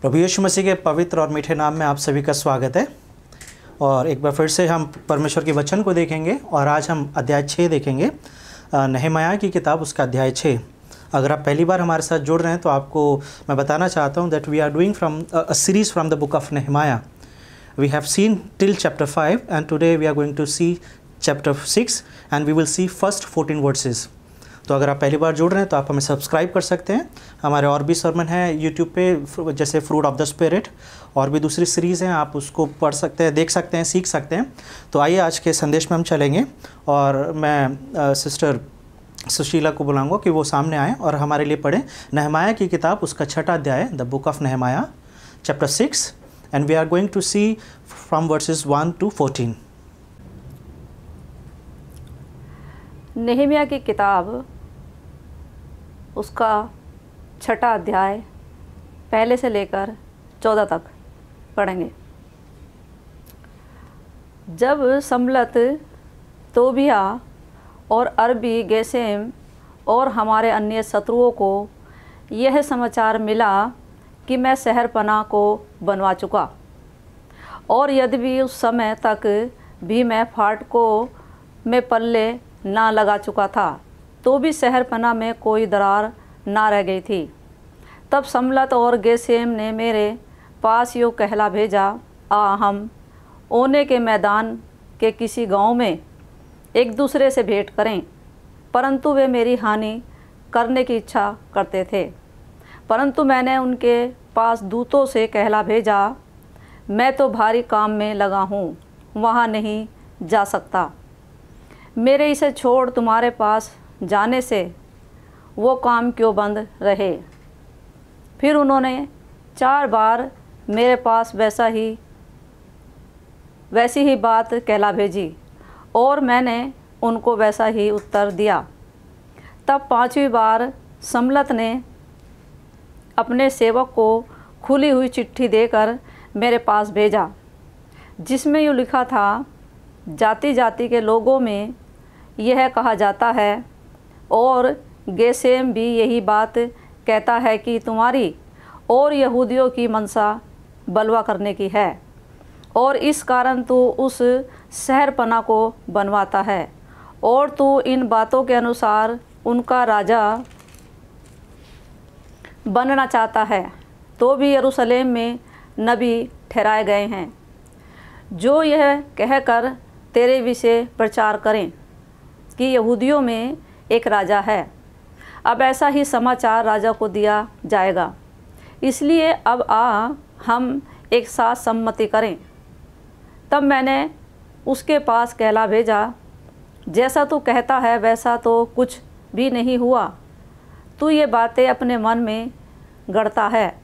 प्रभु यीशु मसीह के पवित्र और मीठे नाम में आप सभी का स्वागत है। और एक बार फिर से हम परमेश्वर के वचन को देखेंगे और आज हम अध्याय 6 देखेंगे, नहम्याह की किताब उसका अध्याय 6। अगर आप पहली बार हमारे साथ जुड़ रहे हैं तो आपको मैं बताना चाहता हूं that we are doing from a series from the book of Nehemiah. We have seen till chapter 5 and today we are going to see chapter 6 and we will see first 14 verses. तो अगर आप पहली बार जुड़ रहे हैं तो आप हमें सब्सक्राइब कर सकते हैं। हमारे और भी सरमन हैं यूट्यूब पे, जैसे फ्रूट ऑफ द स्पिरिट, और भी दूसरी सीरीज़ हैं, आप उसको पढ़ सकते हैं, देख सकते हैं, सीख सकते हैं। तो आइए आज के संदेश में हम चलेंगे और मैं सिस्टर सुशीला को बुलाऊंगा कि वो सामने आएँ और हमारे लिए पढ़ें नहम्याह की किताब उसका 6 अध्याय, the book of Nehemiah chapter 6, and we are going to see from verses 1 to 14। Nehemiah की किताब उसका 6 अध्याय पहले से लेकर 14 तक पढ़ेंगे। जब सम्मलत, तोबिया और अरबी गेसेम और हमारे अन्य शत्रुओं को यह समाचार मिला कि मैं शहर पनाह को बनवा चुका, और यद्यपि उस समय तक भी मैं फाटकों में पल्ले ना लगा चुका था, तो भी शहर पनाह में कोई दरार ना रह गई थी। तब सम्मलत और गेसेम ने मेरे पास यूँ कहला भेजा, हम ओने के मैदान के किसी गांव में एक दूसरे से भेंट करें। परंतु वे मेरी हानि करने की इच्छा करते थे। परंतु मैंने उनके पास दूतों से कहला भेजा, मैं तो भारी काम में लगा हूँ, वहाँ नहीं जा सकता। मेरे इसे छोड़ तुम्हारे पास जाने से वो काम क्यों बंद रहे। फिर उन्होंने 4 बार मेरे पास वैसी ही बात कहला भेजी, और मैंने उनको वैसा ही उत्तर दिया। तब 5वीं बार सम्मलत ने अपने सेवक को खुली हुई चिट्ठी देकर मेरे पास भेजा, जिसमें यूँ लिखा था, जाति जाति के लोगों में यह कहा जाता है, और गेसेम भी यही बात कहता है कि तुम्हारी और यहूदियों की मनसा बलवा करने की है, और इस कारण तू उस शहर पनाह को बनवाता है, और तू इन बातों के अनुसार उनका राजा बनना चाहता है। तो भी यरूशलेम में नबी ठहराए गए हैं, जो यह कहकर तेरे विषय प्रचार करें कि यहूदियों में एक राजा है। अब ऐसा ही समाचार राजा को दिया जाएगा, इसलिए अब हम एक साथ सम्मति करें। तब मैंने उसके पास कहला भेजा, जैसा तू कहता है वैसा तो कुछ भी नहीं हुआ। तू ये बातें अपने मन में गढ़ता है।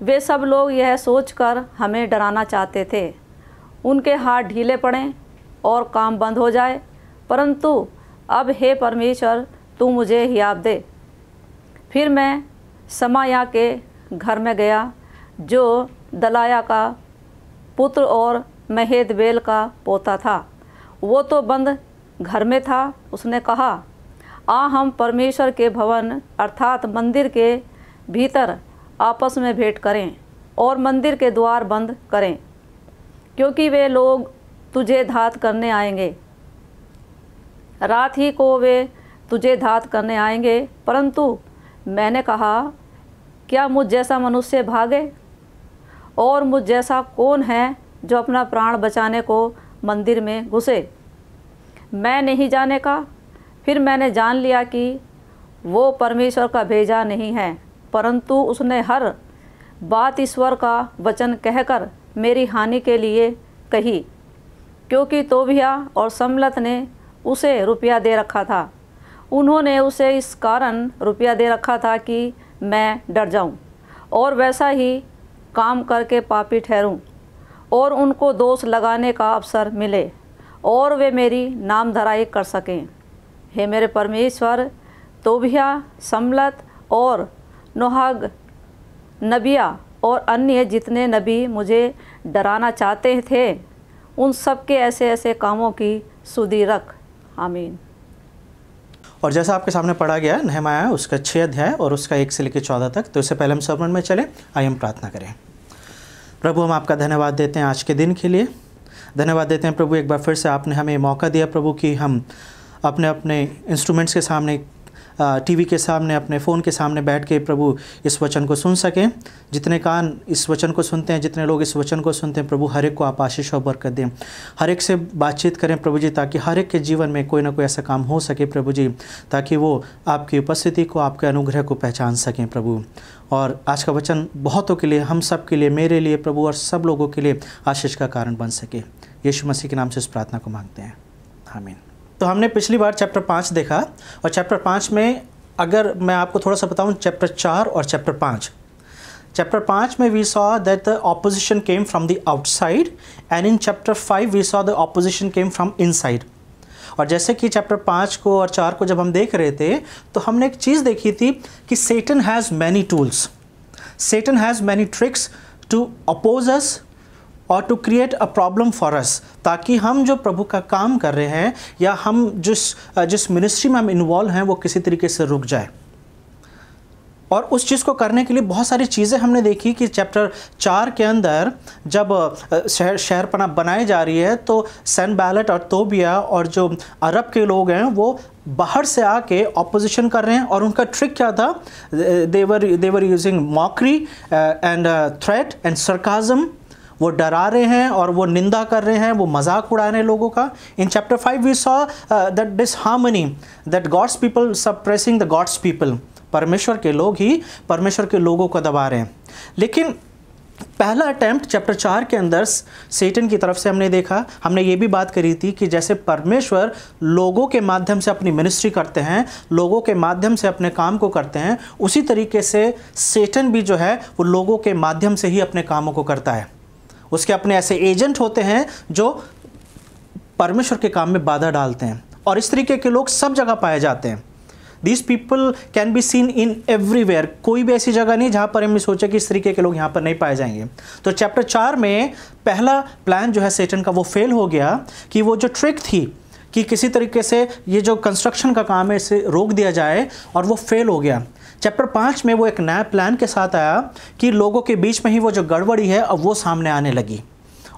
वे सब लोग यह सोचकर हमें डराना चाहते थे, उनके हाथ ढीले पड़ें और काम बंद हो जाए। परंतु अब हे परमेश्वर, तू मुझे हियाव दे। फिर मैं समायाह के घर में गया, जो दलाया का पुत्र और महेदबेल का पोता था। वो तो बंद घर में था। उसने कहा, हम परमेश्वर के भवन अर्थात मंदिर के भीतर आपस में भेंट करें और मंदिर के द्वार बंद करें, क्योंकि वे लोग तुझे घात करने आएंगे। रात ही को वे तुझे घात करने आएंगे। परंतु मैंने कहा, क्या मुझ जैसा मनुष्य भागे? और मुझ जैसा कौन है जो अपना प्राण बचाने को मंदिर में घुसे? मैं नहीं जाने का। फिर मैंने जान लिया कि वो परमेश्वर का भेजा नहीं है, परंतु उसने हर बात ईश्वर का वचन कहकर मेरी हानि के लिए कही, क्योंकि तोबिया और सम्मलत ने उसे रुपया दे रखा था। उन्होंने उसे इस कारण रुपया दे रखा था कि मैं डर जाऊं और वैसा ही काम करके पापी ठहरूं, और उनको दोष लगाने का अवसर मिले और वे मेरी नामधराई कर सकें। हे मेरे परमेश्वर, तोबिया, सम्मलत और नोहग, नबिया और अन्य जितने नबी मुझे डराना चाहते थे, उन सब के ऐसे ऐसे कामों की सुधि रख। आमीन। और जैसा आपके सामने पढ़ा गया नहमाया उसका 6 अध्याय और उसका 1 से लेकर 14 तक। तो इससे पहले हम सर्मन में चले, आइए हम प्रार्थना करें। प्रभु, हम आपका धन्यवाद देते हैं आज के दिन के लिए। धन्यवाद देते हैं प्रभु, एक बार फिर से आपने हमें मौका दिया प्रभु कि हम अपने अपने इंस्ट्रूमेंट्स के सामने, टीवी के सामने, अपने फ़ोन के सामने बैठ के प्रभु इस वचन को सुन सकें। जितने कान इस वचन को सुनते हैं, जितने लोग इस वचन को सुनते हैं प्रभु, हर एक को आप आशीष और बरकत दें। हर एक से बातचीत करें प्रभु जी, ताकि हर एक के जीवन में कोई ना कोई ऐसा काम हो सके प्रभु जी, ताकि वो आपकी उपस्थिति को, आपके अनुग्रह को पहचान सकें प्रभु। और आज का वचन बहुतों के लिए, हम सब के लिए, मेरे लिए प्रभु और सब लोगों के लिए आशीष का कारण बन सके। यीशु मसीह के नाम से इस प्रार्थना को मांगते हैं, आमीन। तो हमने पिछली बार चैप्टर 5 देखा, और चैप्टर 5 में अगर मैं आपको थोड़ा सा बताऊं, चैप्टर 4 और चैप्टर 5। चैप्टर 5 में we saw that the opposition came from the outside, and in chapter 5 we saw the opposition came from inside. और जैसे कि चैप्टर 5 को और 4 को जब हम देख रहे थे, तो हमने एक चीज़ देखी थी कि Satan has many tools, Satan has many tricks to oppose us और to create a problem for us, ताकि हम जो प्रभु का काम कर रहे हैं या हम जिस मिनिस्ट्री में हम इन्वॉल्व हैं वो किसी तरीके से रुक जाए। और उस चीज़ को करने के लिए बहुत सारी चीज़ें हमने देखी कि चैप्टर 4 के अंदर जब शहरपनाह बनाई जा रही है, तो सनबैलत और तोबिया और जो अरब के लोग हैं वो बाहर से आके ऑपोजिशन कर रहे हैं। और उनका ट्रिक क्या था? They're using mockery and threat and sarcasm. वो डरा रहे हैं और वो निंदा कर रहे हैं, वो मजाक उड़ा रहे हैं लोगों का। In chapter 5 we saw that disharmony, that God's people suppressing the God's people. परमेश्वर के लोग ही परमेश्वर के लोगों को दबा रहे हैं। लेकिन पहला अटेम्प्ट चैप्टर 4 के अंदर सेटन की तरफ से हमने देखा, हमने ये भी बात करी थी कि जैसे परमेश्वर लोगों के माध्यम से अपनी मिनिस्ट्री करते हैं, लोगों के माध्यम से अपने काम को करते हैं, उसी तरीके से सेटन भी जो है वो लोगों के माध्यम से ही अपने कामों को करता है। उसके अपने ऐसे एजेंट होते हैं जो परमेश्वर के काम में बाधा डालते हैं, और इस तरीके के लोग सब जगह पाए जाते हैं। These people can be seen in everywhere। कोई भी ऐसी जगह नहीं जहाँ पर हम सोचे कि इस तरीके के लोग यहाँ पर नहीं पाए जाएंगे। तो चैप्टर 4 में पहला प्लान जो है सेटन का वो फेल हो गया, कि वो जो ट्रिक थी कि किसी तरीके से ये जो कंस्ट्रक्शन का काम है इसे रोक दिया जाए, और वो फेल हो गया। चैप्टर 5 में वो एक नया प्लान के साथ आया कि लोगों के बीच में ही वो जो गड़बड़ी है अब वो सामने आने लगी,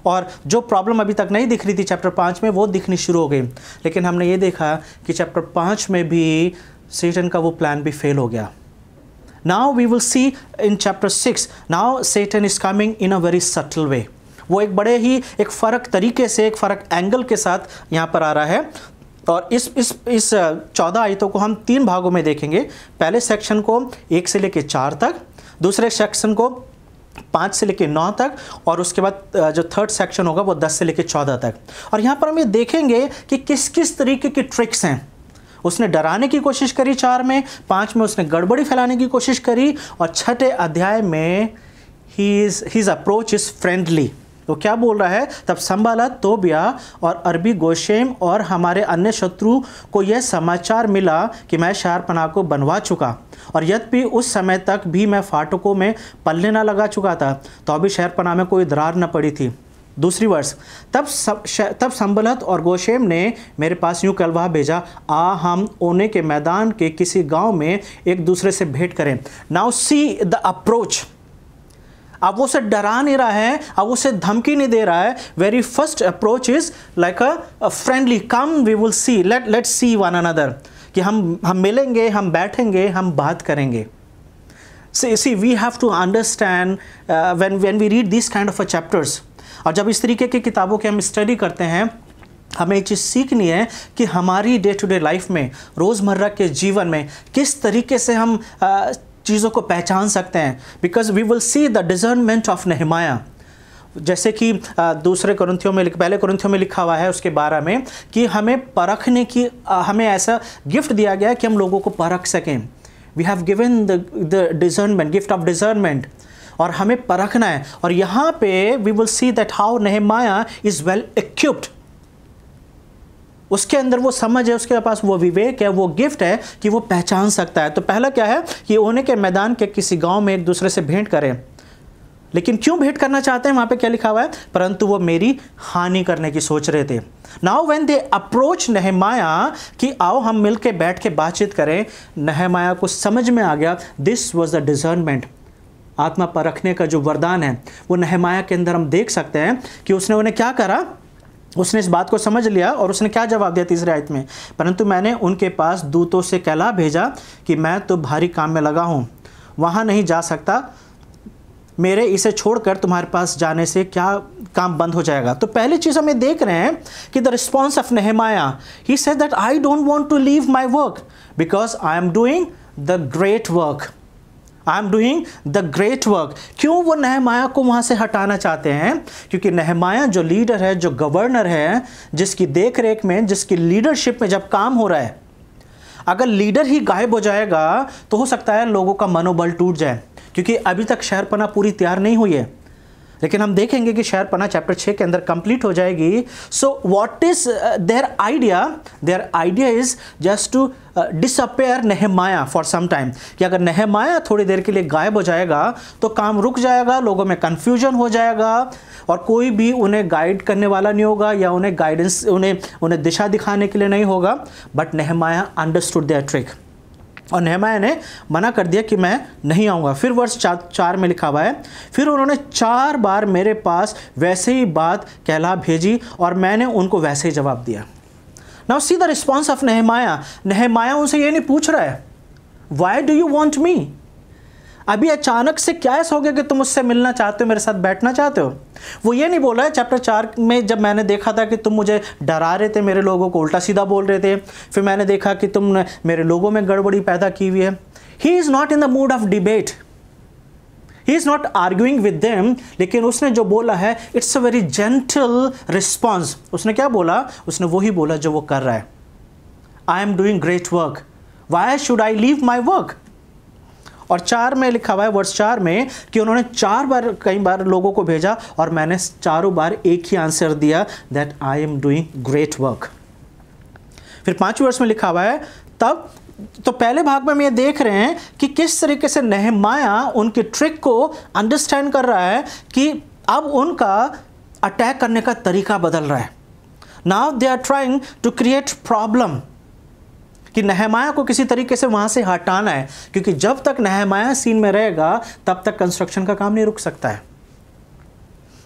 और जो प्रॉब्लम अभी तक नहीं दिख रही थी चैप्टर 5 में वो दिखनी शुरू हो गई। लेकिन हमने ये देखा कि चैप्टर 5 में भी सेटन का वो प्लान भी फेल हो गया। Now we will see in chapter 6, now Satan is coming in a very subtle way. वो एक बड़े ही एक फ़र्क तरीके से, एक फ़र्क एंगल के साथ यहाँ पर आ रहा है। और इस 14 आयतों को हम 3 भागों में देखेंगे। पहले सेक्शन को 1 से लेकर 4 तक, दूसरे सेक्शन को 5 से लेकर 9 तक, और उसके बाद जो थर्ड सेक्शन होगा वो 10 से लेकर 14 तक। और यहाँ पर हम ये देखेंगे कि किस किस तरीके की ट्रिक्स हैं। उसने डराने की कोशिश करी 4 में, 5 में उसने गड़बड़ी फैलाने की कोशिश करी, और 6ठे अध्याय में हिज अप्रोच इज़ फ्रेंडली। तो क्या बोल रहा है? तब संबालत, तोबिया और अरबी गोशेम और हमारे अन्य शत्रु को यह समाचार मिला कि मैं शहरपनाह को बनवा चुका, और यद्यपि उस समय तक भी मैं फाटकों में पल्ले न लगा चुका था, तो अभी शहरपनाह में कोई दरार न पड़ी थी। दूसरी वर्ष, तब संबलत और गोशेम ने मेरे पास यूँ कलवा भेजा, हम ओने के मैदान के किसी गांव में एक दूसरे से भेंट करें। Now see the approach. अब वो उसे डरा नहीं रहा है, अब उसे धमकी नहीं दे रहा है। Very first approach is like a friendly, come we will see, let's see one another, कि हम मिलेंगे, हम बैठेंगे, हम बात करेंगे। See, we have to understand when we read these kind of chapters, और जब इस तरीके की किताबों के हम स्टडी करते हैं, हमें एक चीज़ सीखनी है कि हमारी डे टू डे लाइफ में, रोज़मर्रा के जीवन में किस तरीके से हम चीज़ों को पहचान सकते हैं। Because we will see the discernment of Nehemiah, जैसे कि पहले कुरिन्थियों में लिखा हुआ है उसके 12 में, कि हमें परखने की, हमें ऐसा गिफ्ट दिया गया है कि हम लोगों को परख सकें। We have given the discernment, gift of discernment, और हमें परखना है। और यहाँ पे we will see that how Nehemiah is well equipped. उसके अंदर वो समझ है, उसके पास वो विवेक है, वो गिफ्ट है कि वो पहचान सकता है। तो पहला क्या है कि ओने के मैदान के किसी गांव में एक दूसरे से भेंट करें। लेकिन क्यों भेंट करना चाहते हैं? वहाँ पे क्या लिखा हुआ है? परंतु वो मेरी हानि करने की सोच रहे थे। नाउ व्हेन दे अप्रोच नहमाया कि आओ हम मिल के बैठ के बातचीत करें, नहमाया को समझ में आ गया दिस वॉज द डिजर्नमेंट। आत्मा परखने का जो वरदान है वो नहमाया के अंदर हम देख सकते हैं कि उसने उन्हें क्या करा, उसने इस बात को समझ लिया और उसने क्या जवाब दिया 3री आयत में? परंतु मैंने उनके पास दूतों से कहला भेजा कि मैं तो भारी काम में लगा हूँ, वहाँ नहीं जा सकता, मेरे इसे छोड़कर तुम्हारे पास जाने से क्या काम बंद हो जाएगा। तो पहली चीज़ हम ये देख रहे हैं कि the response of Nehemiah, he said that I don't want to leave my work because I am doing the great work, I am doing the great work. क्यों वो नहमाया को वहाँ से हटाना चाहते हैं? क्योंकि नहमाया जो लीडर है, जो गवर्नर है, जिसकी देख रेख में, जिसकी लीडरशिप में जब काम हो रहा है, अगर लीडर ही गायब हो जाएगा तो हो सकता है लोगों का मनोबल टूट जाए, क्योंकि अभी तक शहरपना पूरी तैयार नहीं हुई है। लेकिन हम देखेंगे कि शहरपना चैप्टर 6 के अंदर कंप्लीट हो जाएगी। So what is their idea? Their idea is just to disappear Nehemiah for some time, कि अगर नहमाया थोड़ी देर के लिए गायब हो जाएगा तो काम रुक जाएगा, लोगों में कन्फ्यूजन हो जाएगा और कोई भी उन्हें गाइड करने वाला नहीं होगा या उन्हें गाइडेंस, उन्हें दिशा दिखाने के लिए नहीं होगा। But Nehemiah understood their trick और नहमाया ने मना कर दिया कि मैं नहीं आऊँगा। फिर वर्ष 4 में लिखा हुआ है, फिर उन्होंने 4 बार मेरे पास वैसे ही बात कहला भेजी और मैंने उनको वैसे ही जवाब दिया। Now see the response of नहमाया। नहमाया उनसे ये नहीं पूछ रहा है why do you want me, अभी अचानक से क्या ऐसा हो गया कि तुम मुझसे मिलना चाहते हो, मेरे साथ बैठना चाहते हो। वो ये नहीं बोला है चैप्टर 4 में, जब मैंने देखा था कि तुम मुझे डरा रहे थे, मेरे लोगों को उल्टा सीधा बोल रहे थे, फिर मैंने देखा कि तुमने मेरे लोगों में गड़बड़ी पैदा की हुई है। He is not in the mood off debate, he is not arguing with them, लेकिन उसने जो बोला है it's a very gentle response. उसने क्या बोला? उसने वही बोला जो वो कर रहा है, आई am doing great work, why should I leave my work. और 4 में लिखा हुआ है, वर्ष 4 में, कि उन्होंने 4 बार, कई बार लोगों को भेजा और मैंने चारों बार एक ही आंसर दिया, that I am doing great work. फिर 5वें वर्ष में लिखा हुआ है, तब तो पहले भाग में हम ये देख रहे हैं कि किस तरीके से नहमाया उनकी ट्रिक को अंडरस्टैंड कर रहा है कि अब उनका अटैक करने का तरीका बदल रहा है। Now they are trying to create problem, कि नहमाया को किसी तरीके से वहाँ से हटाना है, क्योंकि जब तक नहमाया सीन में रहेगा तब तक कंस्ट्रक्शन का काम नहीं रुक सकता है।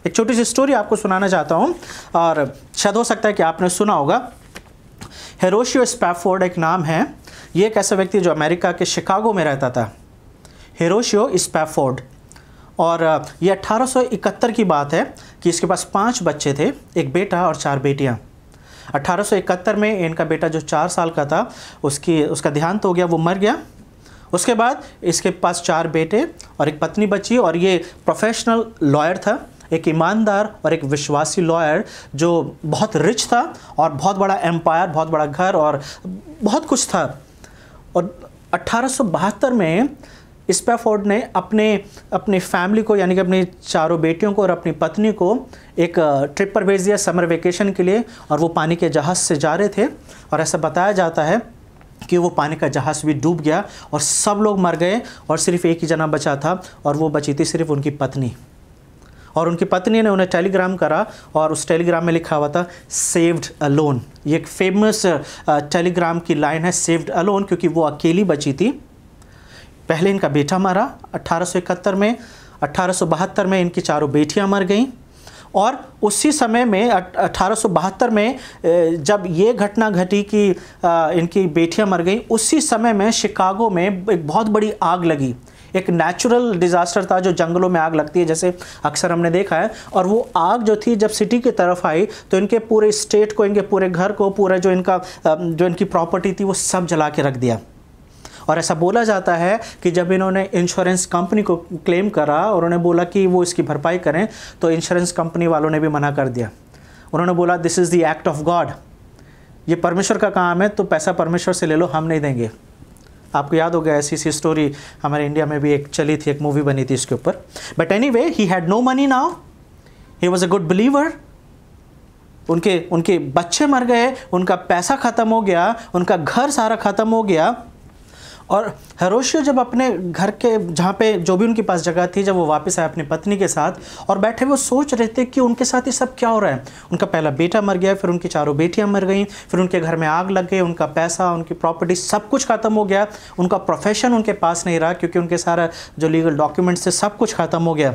एक छोटी सी स्टोरी आपको सुनाना चाहता हूँ और शायद हो सकता है कि आपने सुना होगा। हेरोशियो स्पैफोर्ड एक नाम है, ये एक ऐसा व्यक्ति जो अमेरिका के शिकागो में रहता था, हेरोशियो स्पैफोर्ड। और ये 1871 की बात है कि इसके पास 5 बच्चे थे, एक बेटा और 4 बेटियाँ। 1871 में इनका बेटा जो 4 साल का था उसका देहांत हो गया, वो मर गया। उसके बाद इसके पास 4 बेटे और एक पत्नी बची, और ये प्रोफेशनल लॉयर था, एक ईमानदार और एक विश्वासी लॉयर जो बहुत रिच था और बहुत बड़ा एम्पायर, बहुत बड़ा घर और बहुत कुछ था। और 1872 में स्पैफोर्ड ने अपने फैमिली को, यानी कि अपनी 4 बेटियों को और अपनी पत्नी को एक ट्रिप पर भेज दिया समर वेकेशन के लिए, और वो पानी के जहाज़ से जा रहे थे। और ऐसा बताया जाता है कि वो पानी का जहाज़ भी डूब गया और सब लोग मर गए और सिर्फ एक ही जना बचा था, और वो बची थी सिर्फ उनकी पत्नी। और उनकी पत्नी ने उन्हें टेलीग्राम करा और उस टेलीग्राम में लिखा हुआ था सेव्ड अलोन। ये एक फेमस टेलीग्राम की लाइन है, सेव्ड अलोन, क्योंकि वो अकेली बची थी। पहले इनका बेटा मरा 1871 में, 1872 में इनकी 4 बेटियां मर गईं, और उसी समय में 1872 में जब ये घटना घटी कि इनकी बेटियां मर गईं, उसी समय में शिकागो में एक बहुत बड़ी आग लगी। एक नेचुरल डिज़ास्टर था, जो जंगलों में आग लगती है जैसे अक्सर हमने देखा है। और वो आग जो थी जब सिटी की तरफ आई तो इनके पूरे स्टेट को, इनके पूरे घर को, पूरा जो इनकी प्रॉपर्टी थी वो सब जला के रख दिया। और ऐसा बोला जाता है कि जब इन्होंने इंश्योरेंस कंपनी को क्लेम करा और उन्होंने बोला कि वो इसकी भरपाई करें, तो इंश्योरेंस कंपनी वालों ने भी मना कर दिया। उन्होंने बोला this is the act of God, ये परमेश्वर का काम है, तो पैसा परमेश्वर से ले लो, हम नहीं देंगे। आपको याद होगा ऐसी सी स्टोरी हमारे इंडिया में भी एक चली थी, एक मूवी बनी थी इसके ऊपर। But anyway, he had no money now, he was a good believer. उनके बच्चे मर गए, उनका पैसा ख़त्म हो गया, उनका घर सारा ख़त्म हो गया, और हेरोशिया जब अपने घर के जहाँ पे जो भी उनके पास जगह थी, जब वो वापस आए अपनी पत्नी के साथ और बैठे वो सोच रहे थे कि उनके साथ ये सब क्या हो रहा है। उनका पहला बेटा मर गया, फिर उनकी 4 बेटियां मर गईं, फिर उनके घर में आग लग गई, उनका पैसा, उनकी प्रॉपर्टी सब कुछ ख़त्म हो गया, उनका प्रोफेशन उनके पास नहीं रहा क्योंकि उनके सारा जो लीगल डॉक्यूमेंट्स थे सब कुछ ख़त्म हो गया।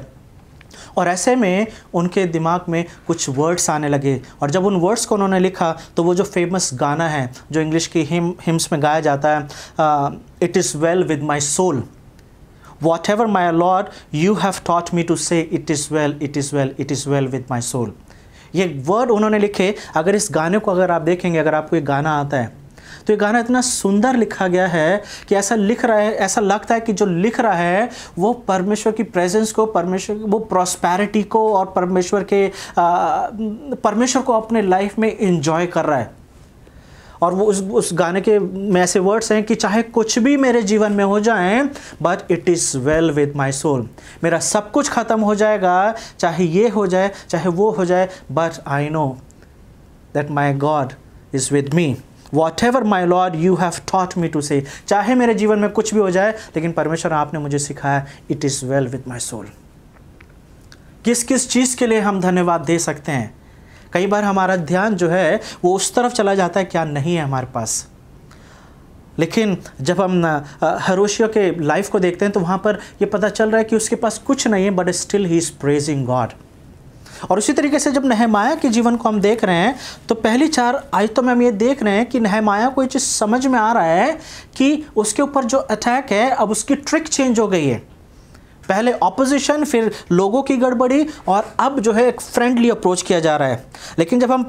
और ऐसे में उनके दिमाग में कुछ वर्ड्स आने लगे, और जब उन वर्ड्स को उन्होंने लिखा तो वो जो फेमस गाना है जो इंग्लिश की हिम्स में गाया जाता है, it is well with my soul, whatever my Lord you have taught me to say it is well, it is well, it is well with my soul. ये word उन्होंने लिखे। अगर इस गाने को अगर आप देखेंगे, अगर आपको ये गाना आता है तो ये गाना इतना सुंदर लिखा गया है कि ऐसा लिख रहा है, ऐसा लगता है कि जो लिख रहा है वो परमेश्वर की प्रेजेंस को, परमेश्वर वो प्रॉस्पेरिटी को और परमेश्वर को अपने लाइफ में एंजॉय कर रहा है। और वो उस गाने के में ऐसे वर्ड्स हैं कि चाहे कुछ भी मेरे जीवन में हो जाए, but it is well with my soul. मेरा सब कुछ ख़त्म हो जाएगा, चाहे ये हो जाए चाहे वो हो जाए, but I know that my God is with me. Whatever my Lord you have taught me to say, चाहे मेरे जीवन में कुछ भी हो जाए, लेकिन परमेश्वर आपने मुझे सिखाया it is well with my soul। किस किस चीज़ के लिए हम धन्यवाद दे सकते हैं? कई बार हमारा ध्यान जो है वो उस तरफ चला जाता है क्या नहीं है हमारे पास, लेकिन जब हम हेरोशिया के लाइफ को देखते हैं तो वहाँ पर ये पता चल रहा है कि उसके पास कुछ नहीं है, but still he is praising God. और उसी तरीके से जब नहमाया के जीवन को हम देख रहे हैं तो पहली 4 आयतों में हम ये देख रहे हैं कि नहमाया को ये चीज़ समझ में आ रहा है कि उसके ऊपर जो अटैक है अब उसकी ट्रिक चेंज हो गई है। पहले ऑपोजिशन, फिर लोगों की गड़बड़ी, और अब जो है एक फ्रेंडली अप्रोच किया जा रहा है। लेकिन जब हम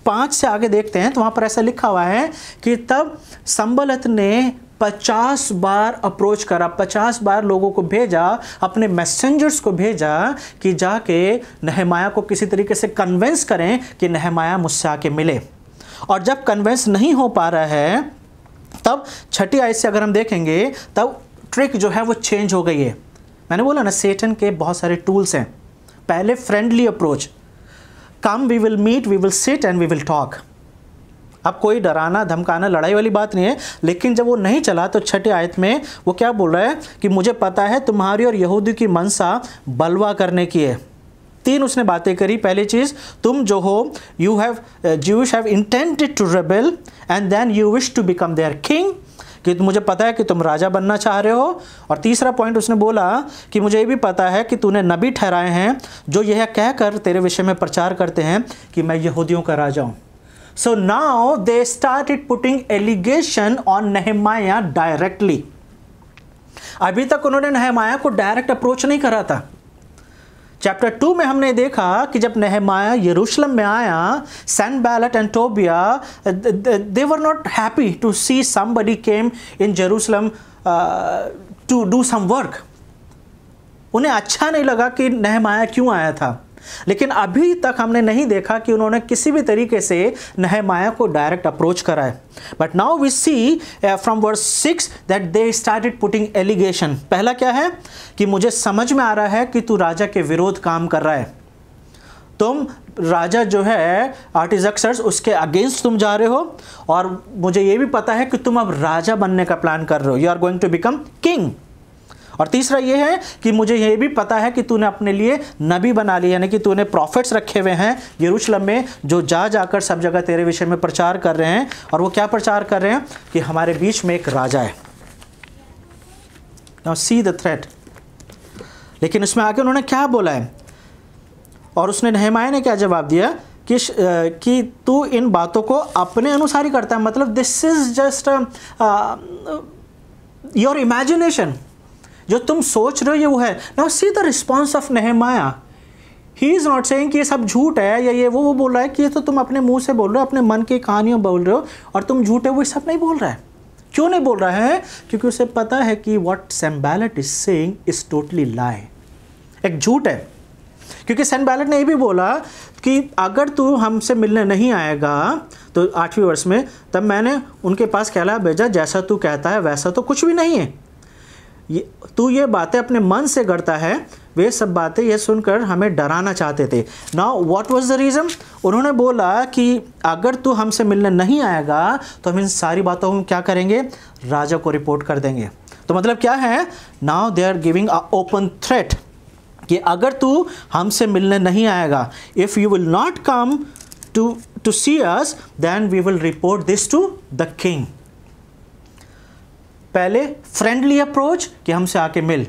5 से आगे देखते हैं तो वहाँ पर ऐसा लिखा हुआ है कि तब संबलत ने 50 बार अप्रोच करा, 50 बार लोगों को भेजा, अपने मैसेंजर्स को भेजा कि जाके नहमाया को किसी तरीके से कन्विंस करें कि नहमाया मुझसे आके मिले। और जब कन्विंस नहीं हो पा रहा है तब 6 आयत से अगर हम देखेंगे तब ट्रिक जो है वो चेंज हो गई है। मैंने बोला ना, सेटन के बहुत सारे टूल्स हैं। पहले friendly approach, come we will meet, we will sit and we will talk. अब कोई डराना धमकाना लड़ाई वाली बात नहीं है। लेकिन जब वो नहीं चला तो 6 आयत में वो क्या बोल रहा है कि मुझे पता है तुम्हारी और यहूदी की मनसा बलवा करने की है। 3 उसने बातें करी। पहली चीज़, तुम जो हो you have intended to rebel and then you wish to become their king, कि मुझे पता है कि तुम राजा बनना चाह रहे हो। और तीसरा पॉइंट उसने बोला कि मुझे ये भी पता है कि तूने नबी ठहराए हैं जो यह कहकर तेरे विषय में प्रचार करते हैं कि मैं यहूदियों का राजा हूँ। So now they started putting allegation on Nehemiah directly। अभी तक उन्होंने नहमाया को डायरेक्ट अप्रोच नहीं करा था। चैप्टर 2 में हमने देखा कि जब नहमाया यरूशलेम में आया, Sanballat and Tobiah they were not happy to see somebody came in Jerusalem to do some work। उन्हें अच्छा नहीं लगा कि नहमाया क्यों आया था। लेकिन अभी तक हमने नहीं देखा कि उन्होंने किसी भी तरीके से नहमाया को डायरेक्ट अप्रोच करा है। But now we see from verse 6 that they started putting allegation. पहला क्या है कि मुझे समझ में आ रहा है कि तू राजा के विरोध काम कर रहा है। तुम राजा जो है आर्टिजक्सर्स, उसके अगेंस्ट तुम जा रहे हो, और मुझे ये भी पता है कि तुम अब राजा बनने का प्लान कर रहे हो। You are going to become king. और तीसरा ये है कि मुझे ये भी पता है कि तूने अपने लिए नबी बना लिया, यानी कि तूने प्रॉफिट्स रखे हुए हैं यरूशलेम में जो जाकर सब जगह तेरे विषय में प्रचार कर रहे हैं। और वो क्या प्रचार कर रहे हैं कि हमारे बीच में एक राजा है। Now see the threat. लेकिन उसमें आके उन्होंने क्या बोला है, और उसने नहमाया ने क्या जवाब दिया कि तू इन बातों को अपने अनुसार ही करता है। मतलब this is just your imagination, जो तुम सोच रहे हो ये वो है। Now see the response of Nehemiah. He is not saying कि ये सब झूठ है या ये वो बोल रहा है कि ये तो तुम अपने मुंह से बोल रहे हो, अपने मन की कहानियाँ बोल रहे हो और तुम झूठ है, वो सब नहीं बोल रहा है। क्यों नहीं बोल रहा है? क्योंकि उसे पता है कि what Sanballat is saying is totally lie, एक झूठ है। क्योंकि सैनबैलट ने ये भी बोला कि अगर तू हमसे मिलने नहीं आएगा तो 8वें वर्ष में, तब मैंने उनके पास कहला भेजा, जैसा तू कहता है वैसा तो कुछ भी नहीं है, तू ये बातें अपने मन से गढ़ता है, वे सब बातें ये सुनकर हमें डराना चाहते थे। Now what was the reason? उन्होंने बोला कि अगर तू हमसे मिलने नहीं आएगा तो हम इन सारी बातों को क्या करेंगे? राजा को रिपोर्ट कर देंगे। तो मतलब क्या है? Now they are giving a open threat कि अगर तू हमसे मिलने नहीं आएगा, if you will not come to see us, then we will report this to the king. पहले फ्रेंडली अप्रोच कि हमसे आके मिल,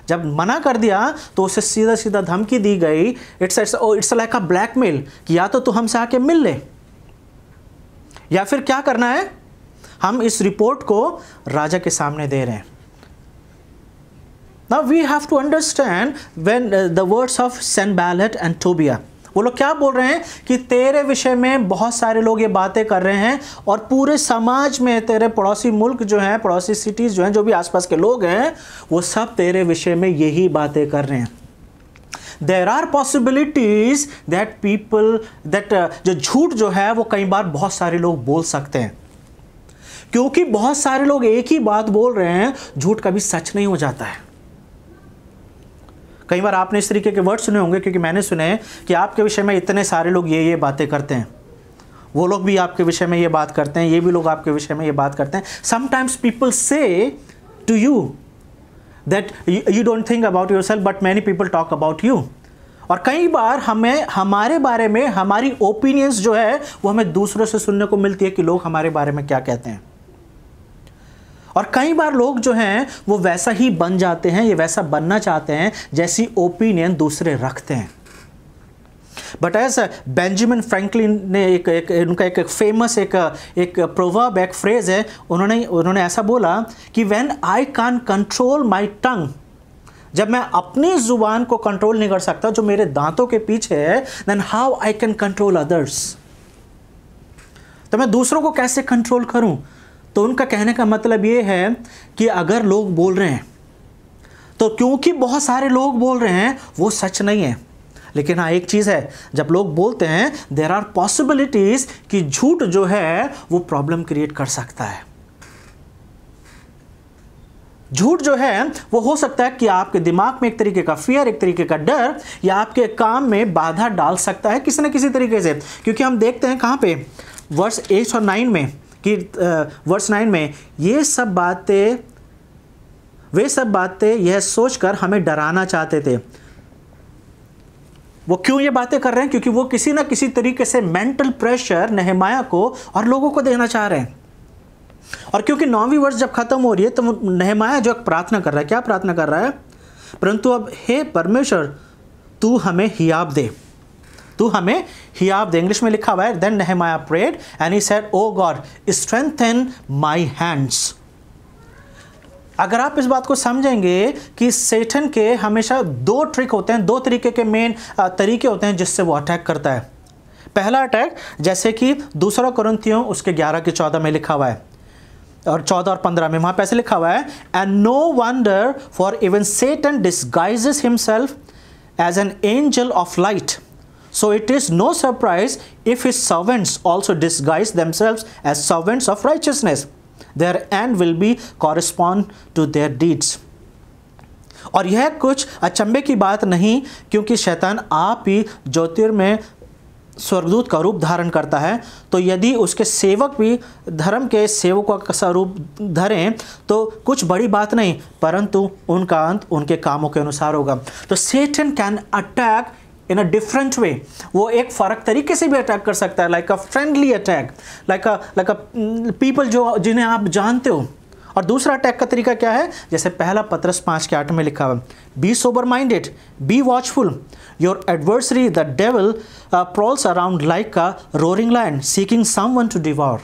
जब मना कर दिया तो उसे सीधा सीधा धमकी दी गई। इट्स लाइक अ ब्लैकमेल कि या तो तू हमसे आके मिल ले या फिर क्या करना है, हम इस रिपोर्ट को राजा के सामने दे रहे हैं। Now we have to understand when the words of Sanballat and Tobiah, वो लोग क्या बोल रहे हैं कि तेरे विषय में बहुत सारे लोग ये बातें कर रहे हैं और पूरे समाज में तेरे पड़ोसी मुल्क जो हैं, पड़ोसी सिटीज़ जो हैं, जो भी आसपास के लोग हैं, वो सब तेरे विषय में यही बातें कर रहे हैं। There are possibilities that people जो झूठ जो है वो कई बार बहुत सारे लोग बोल सकते हैं, क्योंकि बहुत सारे लोग एक ही बात बोल रहे हैं, झूठ कभी सच नहीं हो जाता है। कई बार आपने इस तरीके के वर्ड सुने होंगे, क्योंकि मैंने सुने हैं कि आपके विषय में इतने सारे लोग ये बातें करते हैं, वो लोग भी आपके विषय में ये बात करते हैं, ये भी लोग आपके विषय में ये बात करते हैं। Sometimes people say to you that you don't think about yourself but many people talk about you. और कई बार हमें हमारे बारे में हमारी ओपिनियंस जो है वो हमें दूसरों से सुनने को मिलती है कि लोग हमारे बारे में क्या कहते हैं। और कई बार लोग जो हैं वो वैसा ही बन जाते हैं, ये वैसा बनना चाहते हैं जैसी ओपिनियन दूसरे रखते हैं। बट एज बेंजामिन फ्रैंकलिन ने उनका एक फेमस एक प्रोवर्ब, एक फ्रेज है, उन्होंने ऐसा बोला कि when I can control my टंग, जब मैं अपनी जुबान को कंट्रोल नहीं कर सकता जो मेरे दांतों के पीछे है, then how I can control others, तो मैं दूसरों को कैसे कंट्रोल करूं। तो उनका कहने का मतलब ये है कि अगर लोग बोल रहे हैं तो क्योंकि बहुत सारे लोग बोल रहे हैं वो सच नहीं है। लेकिन हाँ, एक चीज़ है, जब लोग बोलते हैं देयर आर पॉसिबिलिटीज कि झूठ जो है वो प्रॉब्लम क्रिएट कर सकता है। झूठ जो है वो हो सकता है कि आपके दिमाग में एक तरीके का फियर, एक तरीके का डर, या आपके काम में बाधा डाल सकता है किसी न किसी तरीके से। क्योंकि हम देखते हैं कहाँ पे, वर्स 8 और 9 में कि वर्स 9 में वे सब बातें यह सोचकर हमें डराना चाहते थे। वो क्यों ये बातें कर रहे हैं? क्योंकि वो किसी ना किसी तरीके से मेंटल प्रेशर नहमाया को और लोगों को देना चाह रहे हैं। और क्योंकि 9वीं वर्ष जब खत्म हो रही है तो नहमाया जो प्रार्थना कर रहा है, क्या प्रार्थना कर रहा है? परंतु अब हे परमेश्वर, तू हमें हियाब दे, तू हमें हियाब दे। इंग्लिश में लिखा हुआ है, then Nehemiah prayed and he said, O God strengthen my hands. अगर आप इस बात को समझेंगे कि सेटन के हमेशा 2 ट्रिक होते हैं, 2 तरीके के मेन तरीके होते हैं जिससे वो अटैक करता है। पहला अटैक, जैसे कि 2 कुरिन्थियों उसके 11 के 14 में लिखा हुआ है, और 14 और 15 में वहां पे ऐसे लिखा हुआ है, and no wonder for even Satan disguises himself as an angel of light, so it is no surprise if his servants also disguise themselves as servants of righteousness, their end will be correspond to their deeds। और यह कुछ अचंभे की बात नहीं, क्योंकि शैतान आप ही ज्योतिर्मय स्वर्गदूत का रूप धारण करता है, तो यदि उसके सेवक भी धर्म के सेवकों का स्वरूप धरें तो कुछ बड़ी बात नहीं, परंतु उनका अंत उनके कामों के अनुसार होगा। तो Satan can attack in a different way, वो एक फ़र्क तरीके से भी अटैक कर सकता है, like a friendly attack, like a people जो जिन्हें आप जानते हो। और दूसरा अटैक का तरीका क्या है? जैसे पहला पत्रस 5 के 8 में लिखा हुआ, be sober minded, be watchful, your adversary the devil prowls around like a roaring lion seeking someone to devour.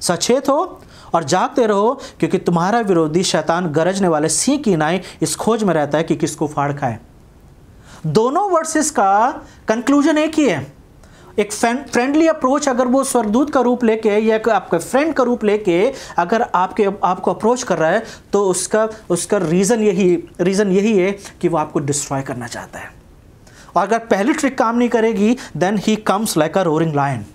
सचेत हो और जागते रहो, क्योंकि तुम्हारा विरोधी शैतान गरजने वाले सिंह की नाई इस खोज में रहता है कि किसको फाड़ खाए। दोनों वर्सेस का कंक्लूजन एक ही है। एक फ्रेंडली अप्रोच अगर वो स्वर्गदूत का रूप लेके या आपके फ्रेंड का रूप लेके अगर आपको अप्रोच कर रहा है, तो उसका रीज़न यही है कि वो आपको डिस्ट्रॉय करना चाहता है। और अगर पहली ट्रिक काम नहीं करेगी, then he comes like a roaring lion.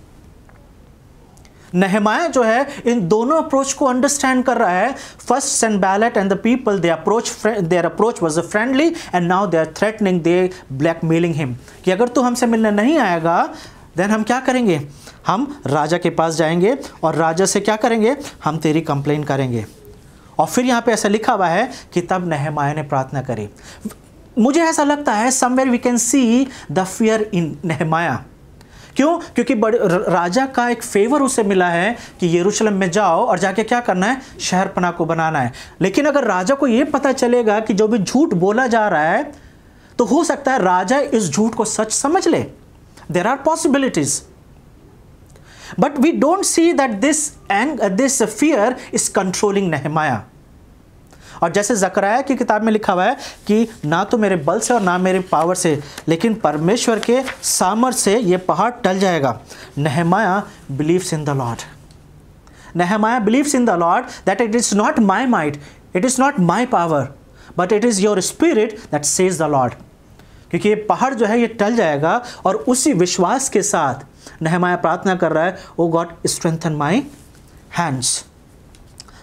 Nehemiah जो है इन दोनों अप्रोच को अंडरस्टैंड कर रहा है। First Sanballat and the people their approach was friendly and now they are threatening, they blackmailing him कि अगर तू हमसे मिलने नहीं आएगा देन हम क्या करेंगे, हम राजा के पास जाएंगे और राजा से क्या करेंगे, हम तेरी कंप्लेन करेंगे। और फिर यहाँ पे ऐसा लिखा हुआ है कि तब नेहमाया ने प्रार्थना करी। मुझे ऐसा लगता है somewhere we can see the fear in Nehemiah. क्यों? क्योंकि राजा का एक फेवर उसे मिला है कि यरूशलेम में जाओ और जाके क्या करना है, शहरपनाह को बनाना है। लेकिन अगर राजा को ये पता चलेगा कि जो भी झूठ बोला जा रहा है, तो हो सकता है राजा इस झूठ को सच समझ ले। There are possibilities, but we don't see that this fear is controlling Nehemiah. और जैसे ज़करयाह की किताब में लिखा हुआ है कि ना तो मेरे बल से और ना मेरे पावर से, लेकिन परमेश्वर के सामर्थ्य से ये पहाड़ टल जाएगा। नेहमाया believes in the Lord. नेहमाया believes in the Lord that it is not my might, it is not my power, but it is your spirit that says the Lord. क्योंकि ये पहाड़ जो है ये टल जाएगा, और उसी विश्वास के साथ नेहमाया प्रार्थना कर रहा है, ओ गॉड स्ट्रेंथन माई हैंड्स।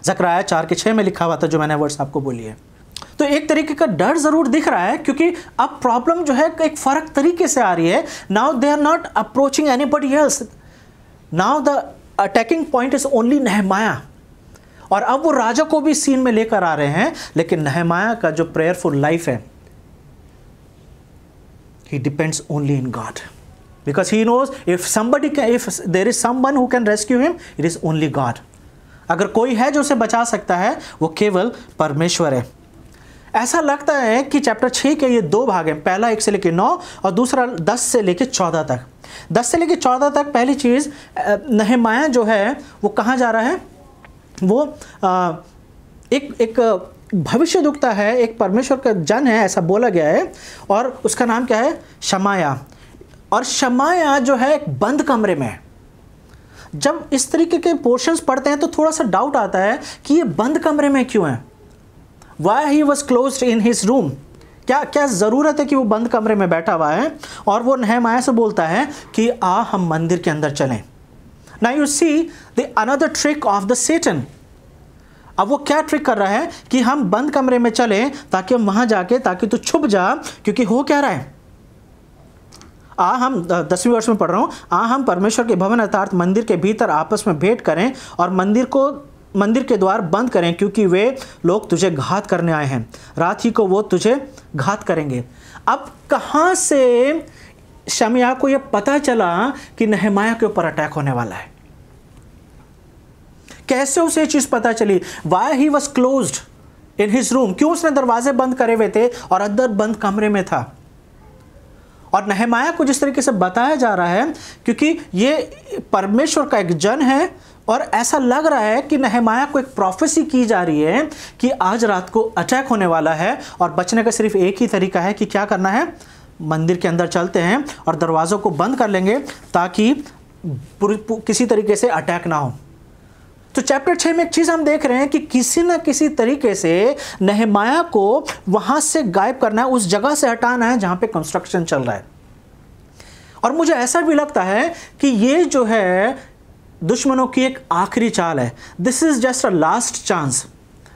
ज़करयाह 4:6 में लिखा हुआ था जो मैंने वर्ड्स आपको बोली है। तो एक तरीके का डर ज़रूर दिख रहा है, क्योंकि अब प्रॉब्लम जो है एक फ़र्क तरीके से आ रही है। Now they are not approaching anybody else, now the attacking point is only Nehemiah. और अब वो राजा को भी सीन में लेकर आ रहे हैं, लेकिन नेहमाया का जो प्रेयरफुल लाइफ है, he depends only in God, because he knows if there is someone who can rescue him, it is only God. अगर कोई है जो उसे बचा सकता है, वो केवल परमेश्वर है। ऐसा लगता है कि चैप्टर 6 के ये 2 भाग हैं, पहला 1 से लेकर 9 और दूसरा 10 से लेकर 14 तक। 10 से लेकर 14 तक पहली चीज़, नेहमाया जो है वो कहाँ जा रहा है, वो एक भविष्य दुखता है, एक परमेश्वर का जन है ऐसा बोला गया है, और उसका नाम क्या है, शमाया। और शमाया जो है एक बंद कमरे में है। जब इस तरीके के पोर्शंस पढ़ते हैं तो थोड़ा सा डाउट आता है कि ये बंद कमरे में क्यों है। Why he was closed in his room, क्या ज़रूरत है कि वो बंद कमरे में बैठा हुआ है। और वो नेहमाया से बोलता है कि आ हम मंदिर के अंदर चलें। Now you see the another trick of the Satan. अब वो क्या ट्रिक कर रहा है कि हम बंद कमरे में चलें ताकि हम वहाँ जाके, ताकि तू छुप जा, क्योंकि हो क्या रहा है, हम 10वीं वर्ष में पढ़ रहा हूँ, हम परमेश्वर के भवन अर्थात मंदिर के भीतर आपस में भेंट करें और मंदिर के द्वार बंद करें, क्योंकि वे लोग तुझे घात करने आए हैं, रात ही को वो तुझे घात करेंगे। अब कहाँ से शमया को यह पता चला कि नेहमाया के ऊपर अटैक होने वाला है? कैसे उसे ये चीज़ पता चली? Why he was closed in his room, क्यों उसने दरवाजे बंद करे हुए थे और अंदर बंद कमरे में था? और नेहमाया को जिस तरीके से बताया जा रहा है, क्योंकि ये परमेश्वर का एक जन है, और ऐसा लग रहा है कि नेहमाया को एक प्रोफेसी की जा रही है कि आज रात को अटैक होने वाला है, और बचने का सिर्फ एक ही तरीका है कि क्या करना है, मंदिर के अंदर चलते हैं और दरवाज़ों को बंद कर लेंगे ताकि किसी तरीके से अटैक ना हो। तो चैप्टर 6 में एक चीज़ हम देख रहे हैं कि किसी न किसी तरीके से नेहमाया को वहाँ से गायब करना है, उस जगह से हटाना है जहाँ पे कंस्ट्रक्शन चल रहा है। और मुझे ऐसा भी लगता है कि ये जो है दुश्मनों की एक आखिरी चाल है। This is just a last chance,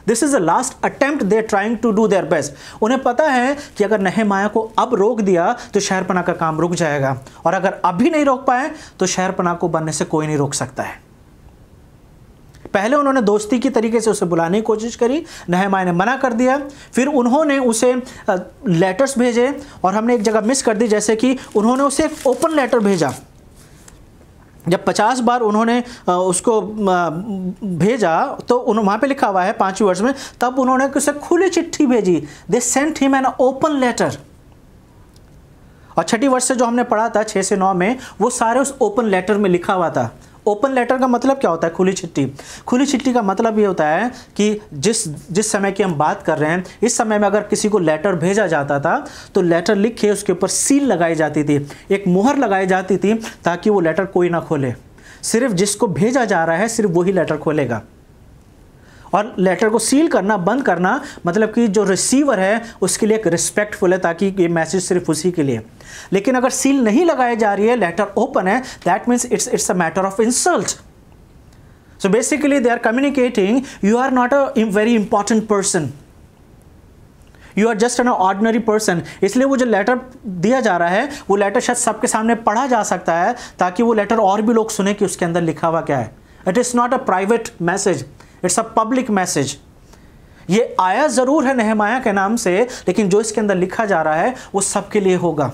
this is a last attempt, they are trying to do their best. उन्हें पता है कि अगर नेहमाया को अब रोक दिया तो शहरपनाह का काम रुक जाएगा, और अगर अभी नहीं रोक पाए तो शहरपनाह को बनने से कोई नहीं रोक सकता है। पहले उन्होंने दोस्ती की तरीके से उसे बुलाने की कोशिश करी, नेहमाया ने मना कर दिया। फिर उन्होंने उसे लेटर्स भेजे, और हमने एक जगह मिस कर दी, जैसे कि उन्होंने उसे एक ओपन लेटर भेजा। जब 50 बार उन्होंने उसको भेजा तो वहाँ पे लिखा हुआ है 5वें वर्ष में, तब उन्होंने उसे खुली चिट्ठी भेजी। They sent him an open letter. और 6ठी वर्ष से जो हमने पढ़ा था 6 से 9 में, वो सारे उस ओपन लेटर में लिखा हुआ था। ओपन लेटर का मतलब क्या होता है? खुली चिट्ठी। खुली चिट्ठी का मतलब ये होता है कि जिस समय की हम बात कर रहे हैं, इस समय में अगर किसी को लेटर भेजा जाता था तो लेटर लिख के उसके ऊपर सील लगाई जाती थी, एक मुहर लगाई जाती थी, ताकि वो लेटर कोई ना खोले। सिर्फ जिसको भेजा जा रहा है सिर्फ वही लेटर खोलेगा। और लेटर को सील करना, बंद करना, मतलब कि जो रिसीवर है उसके लिए एक रिस्पेक्टफुल है, ताकि ये मैसेज सिर्फ उसी के लिए। लेकिन अगर सील नहीं लगाई जा रही है, लेटर ओपन है, that means it's a matter of insult. So basically they are communicating, you are not a very important person, you are just an ordinary person. इसलिए वो जो लेटर दिया जा रहा है वो लेटर शायद सबके सामने पढ़ा जा सकता है ताकि वो लेटर और भी लोग सुने कि उसके अंदर लिखा हुआ क्या है. It is not a private message, it's a public message. ये आया ज़रूर है नेहमाया के नाम से, लेकिन जो इसके अंदर लिखा जा रहा है वो सबके लिए होगा.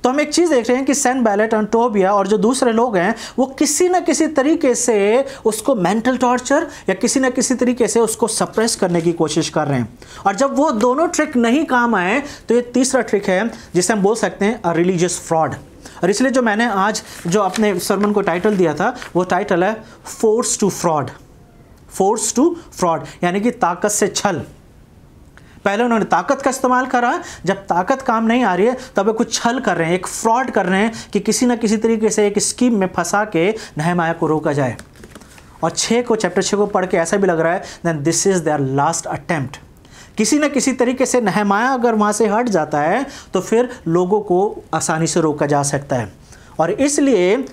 तो हम एक चीज़ देख रहे हैं कि सैनबैलेट और टोबिया और जो दूसरे लोग हैं वो किसी न किसी तरीके से उसको मेंटल टॉर्चर या किसी न किसी तरीके से उसको सप्रेस करने की कोशिश कर रहे हैं. और जब वो दोनों ट्रिक नहीं काम आए तो ये तीसरा ट्रिक है जिसे हम बोल सकते हैं अ रिलीजियस फ्रॉड. और इसलिए जो मैंने आज जो अपने सरमन को टाइटल दिया था वो टाइटल है force to fraud. Force to fraud यानी कि ताकत से छल. पहले उन्होंने ताकत का इस्तेमाल करा, जब ताकत काम नहीं आ रही है तब वे कुछ छल कर रहे हैं, एक फ्रॉड कर रहे हैं कि किसी ना किसी तरीके से एक स्कीम में फंसा के नेहमाया को रोका जाए. और चैप्टर 6 को पढ़ के ऐसा भी लग रहा है then this is their last attempt. किसी न किसी तरीके से नेहमाया अगर वहाँ से हट जाता है तो फिर लोगों को आसानी से रोका जा सकता है. और इसलिए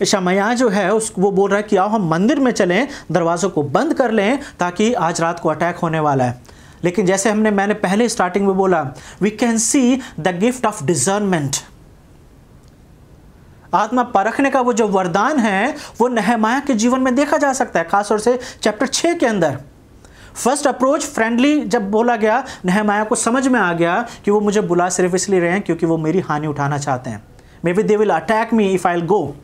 शमया जो है वो बोल रहा है कि आओ हम मंदिर में चलें, दरवाज़ों को बंद कर लें ताकि आज रात को अटैक होने वाला है. लेकिन जैसे मैंने पहले स्टार्टिंग में बोला, we can see the gift of discernment. आत्मा परखने का वो जो वरदान है वो नेहमाया के जीवन में देखा जा सकता है, खासतौर से चैप्टर 6 के अंदर. फर्स्ट अप्रोच फ्रेंडली जब बोला गया, नेहमाया को समझ में आ गया कि वो मुझे बुला सिर्फ इसलिए रहे हैं क्योंकि वो मेरी हानि उठाना चाहते हैं. May be they will attack me if I will go.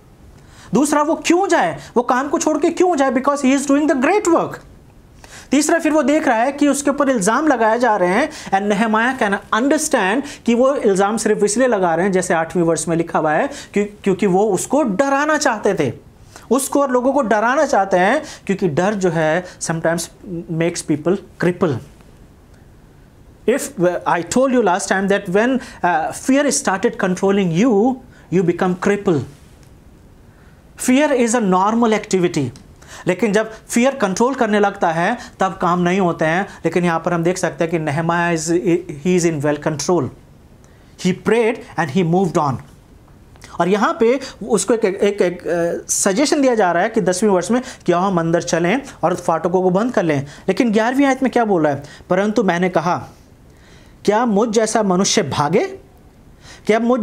दूसरा, वो क्यों जाए, वो काम को छोड़ के क्यों जाए, because he is doing the great work. तीसरा, फिर वो देख रहा है कि उसके ऊपर इल्ज़ाम लगाए जा रहे हैं एंड नेहमाया कैन अंडरस्टैंड कि वो इल्ज़ाम सिर्फ इसलिए लगा रहे हैं जैसे 8वीं वर्ष में लिखा हुआ है क्योंकि वो उसको डराना चाहते थे, उसको और लोगों को डराना चाहते हैं, क्योंकि डर जो है sometimes makes people cripple. If I told you last time that when fear started controlling you, you become crippled. Fear is a normal activity. लेकिन जब फियर कंट्रोल करने लगता है तब काम नहीं होते हैं. लेकिन यहाँ पर हम देख सकते हैं कि Nehemiah he is in well control. He prayed and he moved on. और यहाँ पे उसको एक सजेशन दिया जा रहा है कि 10वीं वर्ष में कि हम अंदर चलें और फाटकों को बंद कर लें. लेकिन 11वीं आयत में क्या बोल रहा है, परंतु मैंने कहा क्या मुझ जैसा मनुष्य भागे, मुझ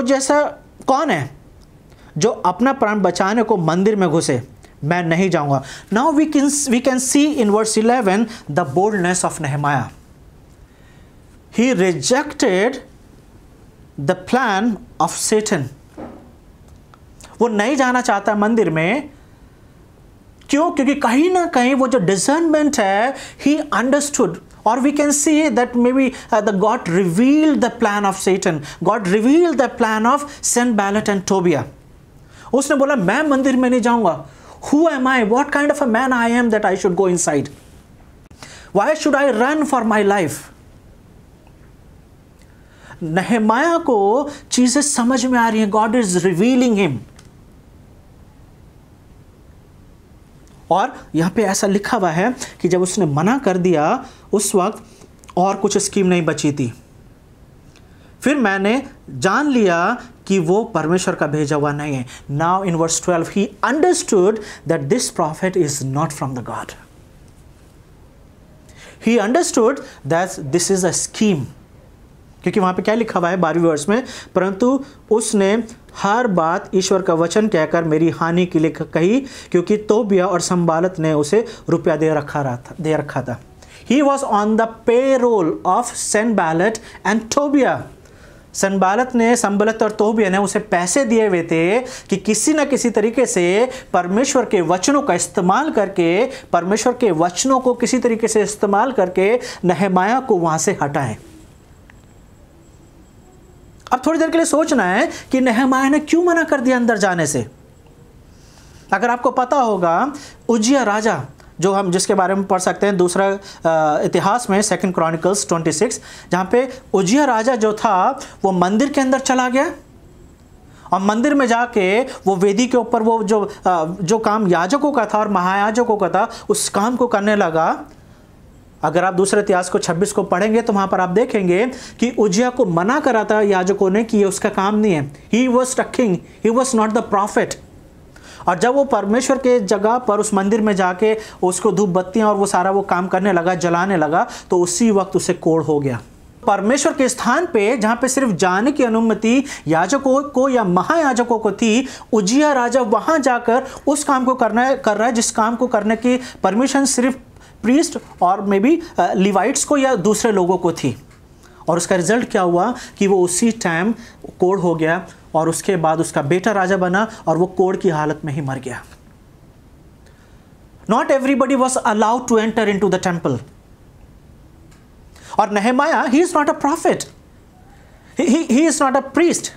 जैसा कौन है जो अपना प्राण बचाने को मंदिर में घुसे, मैं नहीं जाऊंगा. Now we can see in verse 11 the boldness of Nehemiah. He rejected the plan of Satan. वो नहीं जाना चाहता मंदिर में. क्यों? क्योंकि कहीं ना कहीं वो जो डिसर्नमेंट है, he understood. Or we can see that maybe the God revealed the plan of Satan. God revealed the plan of Sanballat and Tobiah. उसने बोला मैं मंदिर में नहीं जाऊंगा. Who am I? What kind of a man I am that I should go inside? Why should I run for my life? नेहमाया को चीजें समझ में आ रही हैं. God is revealing him. और यहाँ पे ऐसा लिखा हुआ है कि जब उसने मना कर दिया उस वक्त और कुछ स्कीम नहीं बची थी. फिर मैंने जान लिया कि वो परमेश्वर का भेजा हुआ नहीं है. Now in verse 12 he understood that this profit is not from the God. He understood that this is a scheme. क्योंकि वहाँ पे क्या लिखा हुआ है 12वीं वर्ष में, परंतु उसने हर बात ईश्वर का वचन कहकर मेरी हानि के लिए कही, क्योंकि तोबिया और संबालत ने उसे रुपया दे रखा था. He was on the payroll of Sanballat and Tobiah. संबलत और तोबिया ने उसे पैसे दिए हुए थे कि किसी न किसी तरीके से परमेश्वर के वचनों का इस्तेमाल करके, परमेश्वर के वचनों को किसी तरीके से इस्तेमाल करके नेहमाया को वहाँ से हटाएं. अब थोड़ी देर के लिए सोचना है कि नेहमाया ने क्यों मना कर दिया अंदर जाने से. अगर आपको पता होगा, उजिया राजा जो हम जिसके बारे में पढ़ सकते हैं दूसरा इतिहास में 2 क्रॉनिकल्स 26, जहाँ पे उजिया राजा जो था वो मंदिर के अंदर चला गया और मंदिर में जाके वो वेदी के ऊपर वो जो काम याजकों का था और महायाजकों का था उस काम को करने लगा. अगर आप दूसरे इतिहास को 26 को पढ़ेंगे तो वहाँ पर आप देखेंगे कि उजिया को मना करा था याजकों ने कि ये उसका काम नहीं है. ही was a king, he was not the profit. और जब वो परमेश्वर के जगह पर उस मंदिर में जाके उसको धूप बत्तियां और वो सारा वो काम करने लगा, जलाने लगा, तो उसी वक्त उसे कोढ़ हो गया। परमेश्वर के स्थान पे जहां पे सिर्फ जाने की अनुमति याजकों को या महायाजकों को थी, उजिया राजा वहां जाकर उस काम को कर रहा है जिस काम को करने की परमिशन सिर्फ प्रीस्ट और मे बी लिवाइट्स को या दूसरे लोगों को थी। और उसका रिजल्ट क्या हुआ कि वो उसी टाइम कोढ़ हो गया और उसके बाद उसका बेटा राजा बना और वो कोढ़ की हालत में ही मर गया। Not everybody was allowed to enter in to the temple. और Nehemiah, he is not a prophet, he is not a priest.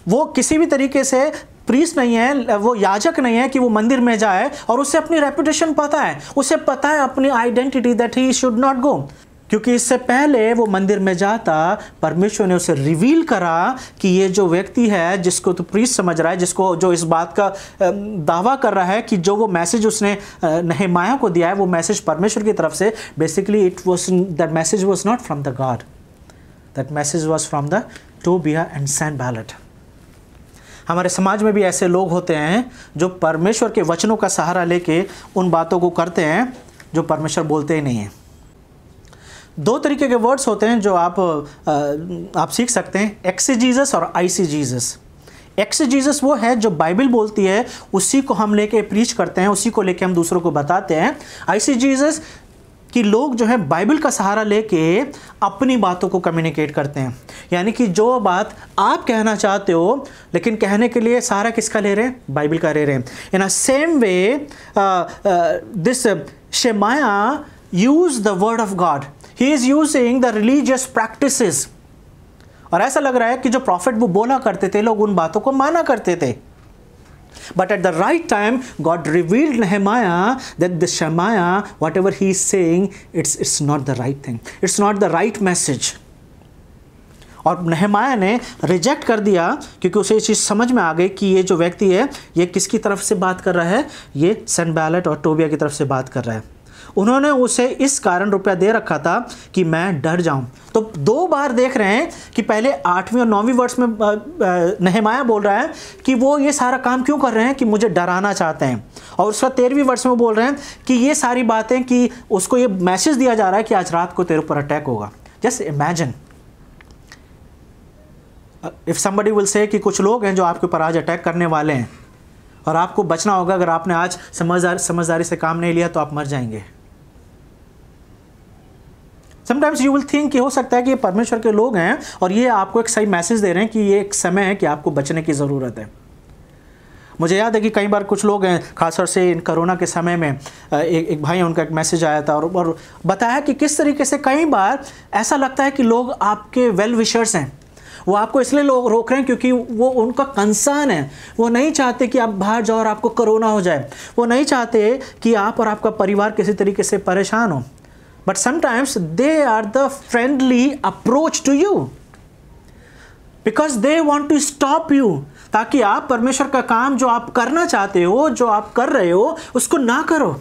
वो किसी भी तरीके से प्रीस्ट नहीं है, वो याजक नहीं है कि वो मंदिर में जाए, और उसे अपनी रेपुटेशन पता है, उसे पता है अपनी identity that he should not go. क्योंकि इससे पहले वो मंदिर में जाता, परमेश्वर ने उसे रिवील करा कि ये जो व्यक्ति है जिसको तू प्रीस्ट समझ रहा है, जिसको जो इस बात का दावा कर रहा है कि जो वो मैसेज उसने नेहेमाया को दिया है वो मैसेज परमेश्वर की तरफ से, basically it was, that message was not from the God, that message was from the Tobiah and Sanballat. हमारे समाज में भी ऐसे लोग होते हैं जो परमेश्वर के वचनों का सहारा लेके उन बातों को करते हैं जो परमेश्वर बोलते ही नहीं हैं। दो तरीके के वर्ड्स होते हैं जो आप सीख सकते हैं, एक्सीजीजस और आईसीजीजस। एक्सीजीजस वो है जो बाइबल बोलती है उसी को हम लेके प्रीच करते हैं, उसी को लेके हम दूसरों को बताते हैं। आईसीजीजस कि लोग जो है बाइबल का सहारा लेके अपनी बातों को कम्युनिकेट करते हैं, यानी कि जो बात आप कहना चाहते हो लेकिन कहने के लिए सहारा किसका ले रहे हैं? बाइबल का ले रहे हैं। In a same way this Shemaiah use the word of God, he is using the religious practices. और ऐसा लग रहा है कि जो प्रॉफिट वो बोला करते थे, लोग उन बातों को माना करते थे। But at the right time, God revealed Nehemiah that the Shemaiah, whatever he is saying, it's not the right thing. It's not the right message. और नेहेमाया ने रिजेक्ट कर दिया क्योंकि उसे ये चीज़ समझ में आ गई कि ये जो व्यक्ति है ये किसकी तरफ से बात कर रहा है? ये सनबैलेट और टोबिया की तरफ से बात कर रहा है। उन्होंने उसे इस कारण रुपया दे रखा था कि मैं डर जाऊं। तो दो बार देख रहे हैं कि पहले 8वें और 9वीं वर्ष में नेहेमाया बोल रहा है कि वो ये सारा काम क्यों कर रहे हैं कि मुझे डराना चाहते हैं, और उसका 13वीं वर्ष में बोल रहे हैं कि ये सारी बातें कि उसको ये मैसेज दिया जा रहा है कि आज रात को तेरे ऊपर अटैक होगा। Just imagine if somebody will say कि कुछ लोग हैं जो आपके ऊपर आज अटैक करने वाले हैं और आपको बचना होगा, अगर आपने आज समझदारी से काम नहीं लिया तो आप मर जाएंगे। समटाइम्स यू विल थिंक कि हो सकता है कि ये परमेश्वर के लोग हैं और ये आपको एक सही मैसेज दे रहे हैं कि ये एक समय है कि आपको बचने की ज़रूरत है। मुझे याद है कि कई बार कुछ लोग हैं, खासतौर से इन कोरोना के समय में एक भाई हैं, उनका एक मैसेज आया था और बताया कि किस तरीके से कई बार ऐसा लगता है कि लोग आपके वेल विशर्स हैं, वो आपको इसलिए लोग रोक रहे हैं क्योंकि वो उनका कंसर्न है। वो नहीं चाहते कि आप बाहर जाओ और आपको कोरोना हो जाए, वो नहीं चाहते कि आप और आपका परिवार किसी तरीके से परेशान हो। But sometimes they are the friendly approach to you because they want to stop you, ताकि आप परमेश्वर का काम जो आप करना चाहते हो, जो आप कर रहे हो, उसको ना करो।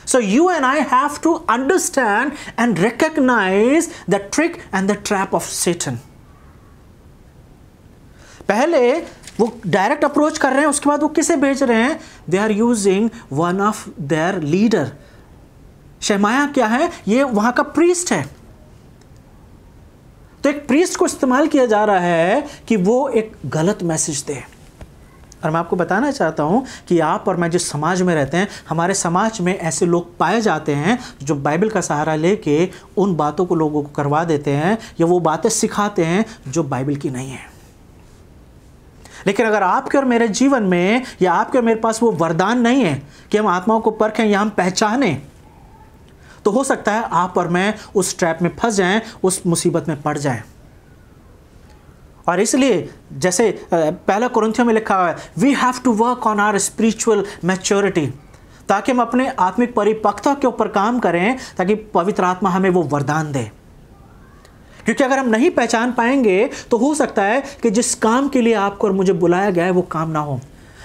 So you and I have to understand and recognize the trick and the trap of Satan. पहले वो डायरेक्ट अप्रोच कर रहे हैं, उसके बाद वो किसे भेज रहे हैं? They are using one of their leader. शेमाया क्या है? ये वहां का प्रीस्ट है। तो एक प्रीस्ट को इस्तेमाल किया जा रहा है कि वो एक गलत मैसेज दे। और मैं आपको बताना चाहता हूं कि आप और मैं जिस समाज में रहते हैं, हमारे समाज में ऐसे लोग पाए जाते हैं जो बाइबल का सहारा लेके उन बातों को लोगों को करवा देते हैं या वो बातें सिखाते हैं जो बाइबल की नहीं है। लेकिन अगर आपके और मेरे जीवन में या आपके और मेरे पास वो वरदान नहीं है कि हम आत्माओं को परखें या हम पहचानें, तो हो सकता है आप और मैं उस ट्रैप में फंस जाएं, उस मुसीबत में पड़ जाएं। और इसलिए जैसे पहला कुरिन्थियों में लिखा हुआ है, we have to work on our spiritual maturity, ताकि हम अपने आत्मिक परिपक्वता के ऊपर काम करें, ताकि पवित्र आत्मा हमें वो वरदान दे। क्योंकि अगर हम नहीं पहचान पाएंगे तो हो सकता है कि जिस काम के लिए आपको और मुझे बुलाया गया है वो काम ना हो।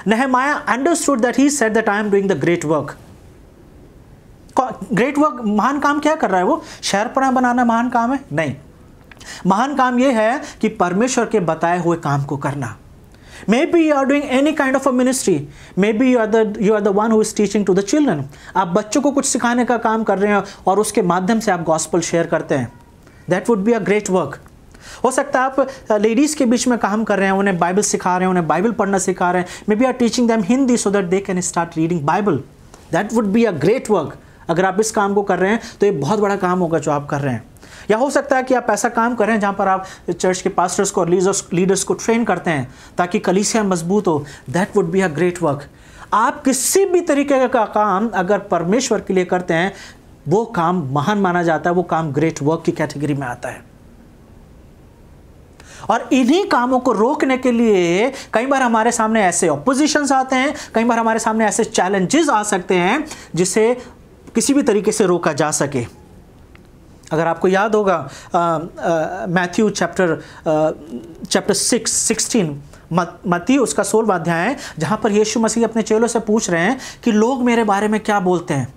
Nehemiah understood that he said that I am doing the great work. Great work, महान काम क्या कर रहा है वो? शहरपना बनाना महान काम है? नहीं, महान काम यह है कि परमेश्वर के बताए हुए काम को करना। Maybe you are doing any kind of a ministry. Maybe you are the one who is teaching to the children. आप बच्चों को कुछ सिखाने का काम कर रहे हैं और उसके माध्यम से आप गॉस्पल शेयर करते हैं. That would be a great work. हो सकता है आप लेडीज़ के बीच में काम कर रहे हैं, उन्हें बाइबल सिखा रहे हैं, उन्हें बाइबल पढ़ना सिखा रहे हैं. Maybe you are teaching them Hindi so that they can start reading Bible. That would be a great work. अगर आप इस काम को कर रहे हैं तो ये बहुत बड़ा काम होगा जो आप कर रहे हैं. या हो सकता है कि आप ऐसा काम करें जहाँ पर आप चर्च के पास्टर्स को और लीडर्स को ट्रेन करते हैं ताकि कलीसिया मजबूत हो. That would be a great work. आप किसी भी तरीके का काम अगर परमेश्वर के लिए करते हैं, वो काम महान माना जाता है, वो काम ग्रेट वर्क की कैटेगरी में आता है. और इन्हीं कामों को रोकने के लिए कई बार हमारे सामने ऐसे ऑपोजिशंस आते हैं, कई बार हमारे सामने ऐसे चैलेंजेस आ सकते हैं जिसे किसी भी तरीके से रोका जा सके. अगर आपको याद होगा मैथ्यू चैप्टर 16 मत्ती उसका 16वां अध्याय है, जहाँ पर यीशु मसीह अपने चेलों से पूछ रहे हैं कि लोग मेरे बारे में क्या बोलते हैं.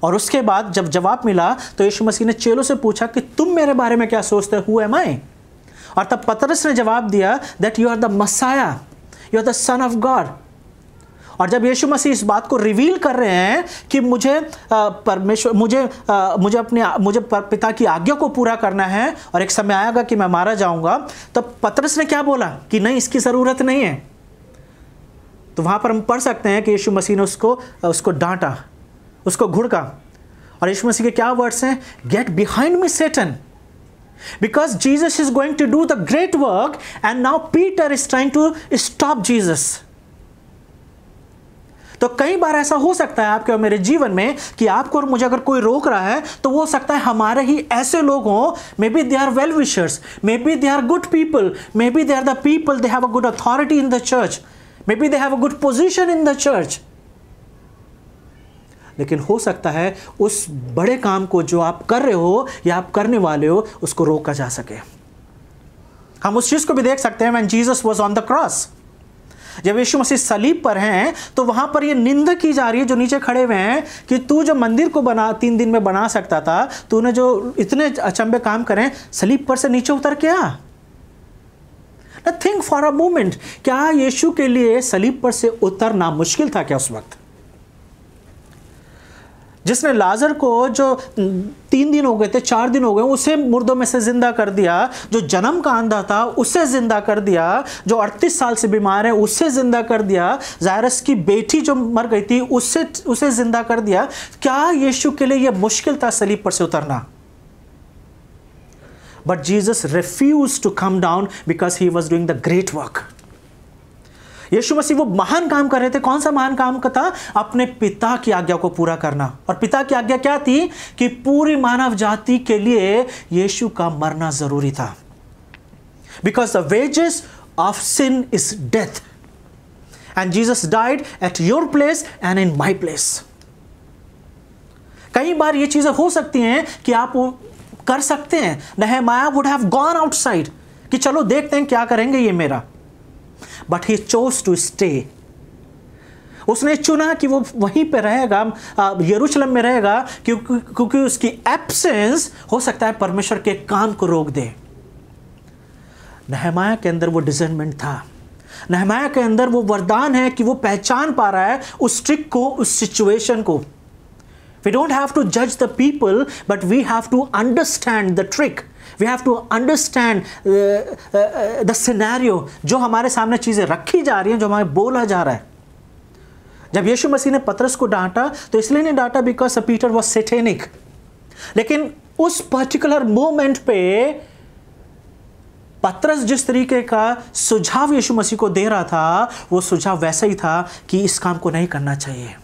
और उसके बाद जब जवाब मिला तो यीशु मसीह ने चेलों से पूछा कि तुम मेरे बारे में क्या सोचते हो, हु एम आई. और तब पतरस ने जवाब दिया that you are the Messiah, you are the son of God. और जब यीशु मसीह इस बात को रिवील कर रहे हैं कि मुझे पिता की आज्ञा को पूरा करना है और एक समय आएगा कि मैं मारा जाऊंगा, तब पतरस ने क्या बोला कि नहीं, इसकी ज़रूरत नहीं है. तो वहाँ पर हम पढ़ सकते हैं कि यीशु मसीह ने उसको डांटा, उसको घुड़का. और यीशु मसीह के क्या वर्ड्स हैं? Get behind me Satan, because Jesus is going to do the great work and now Peter is trying to stop Jesus. तो कई बार ऐसा हो सकता है आपके और मेरे जीवन में कि आपको और मुझे अगर कोई रोक रहा है तो वो हो सकता है हमारे ही ऐसे लोग हों. Maybe they are well wishers, maybe they are good people, maybe they are the people, they have a good authority in the church, maybe they have a good position in the church. लेकिन हो सकता है उस बड़े काम को जो आप कर रहे हो या आप करने वाले हो उसको रोका जा सके. हम उस चीज़ को भी देख सकते हैं when Jesus was on the cross. जब यीशु मसीह सलीब पर हैं तो वहां पर ये निंदा की जा रही है जो नीचे खड़े हुए हैं कि तू जो मंदिर को 3 दिन में बना सकता था, तूने जो इतने अचंभे काम करें, सलीब पर से नीचे उतर के आ. थिंक फॉर अ मोमेंट, क्या यीशु के लिए सलीब पर से उतरना मुश्किल था क्या उस वक्त? जिसने लाजर को जो 3 दिन हो गए थे, 4 दिन हो गए, उसे मुर्दों में से जिंदा कर दिया, जो जन्म का अंधा था उसे जिंदा कर दिया, जो 38 साल से बीमार है उसे जिंदा कर दिया, जायरस की बेटी जो मर गई थी उसे जिंदा कर दिया. क्या यीशु के लिए यह मुश्किल था सलीब पर से उतरना? But Jesus refused to come down because he was doing the great work. यीशु मसीह वो महान काम कर रहे थे. कौन सा महान काम का था? अपने पिता की आज्ञा को पूरा करना. और पिता की आज्ञा क्या थी? कि पूरी मानव जाति के लिए यीशु का मरना जरूरी था. Because the wages of sin is death and Jesus died at your place and in my place. कई बार ये चीजें हो सकती हैं कि आप कर सकते हैं. नहमाया वुड हैव गॉन आउटसाइड कि चलो देखते हैं क्या करेंगे ये मेरा. But he chose to stay. उसने चुना कि वो वहीं पे रहेगा, यरूशलेम में रहेगा, क्योंकि उसकी एब्सेंस हो सकता है परमेश्वर के काम को रोक दे. नहमाया के अंदर वो डिज़र्नमेंट था. नहमाया के अंदर वो वरदान है कि वो पहचान पा रहा है उस ट्रिक को, उस सिचुएशन को. We don't have to judge the people, but we have to understand the trick. We have to understand the scenario. जो हमारे सामने चीज़ें रखी जा रही हैं, जो हमें बोला जा रहा है. जब यीशु मसीह ने पतरस को डांटा तो इसलिए नहीं डांटा बिकॉज पीटर वॉज सैटेनिक. लेकिन उस पर्टिकुलर मोमेंट पे पतरस जिस तरीके का सुझाव यीशु मसीह को दे रहा था, वो सुझाव वैसा ही था कि इस काम को नहीं करना चाहिए.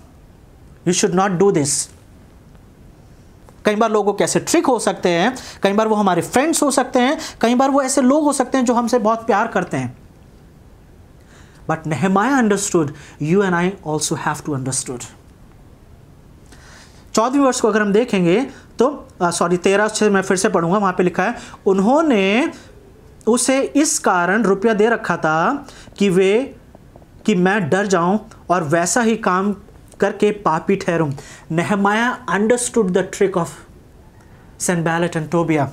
You should not do this. कई बार लोगों के ऐसे ट्रिक हो सकते हैं, कई बार वो हमारे फ्रेंड्स हो सकते हैं, कई बार वो ऐसे लोग हो सकते हैं जो हमसे बहुत प्यार करते हैं. But Nehemiah understood, you and I also have to understood. 14वें वर्ष को अगर हम देखेंगे तो 13 से मैं फिर से पढ़ूंगा. वहां पे लिखा है, उन्होंने उसे इस कारण रुपया दे रखा था कि मैं डर जाऊं और वैसा ही काम करके पापी ठहरूं. Nehemiah understood the trick of Sanballat and Tobiah.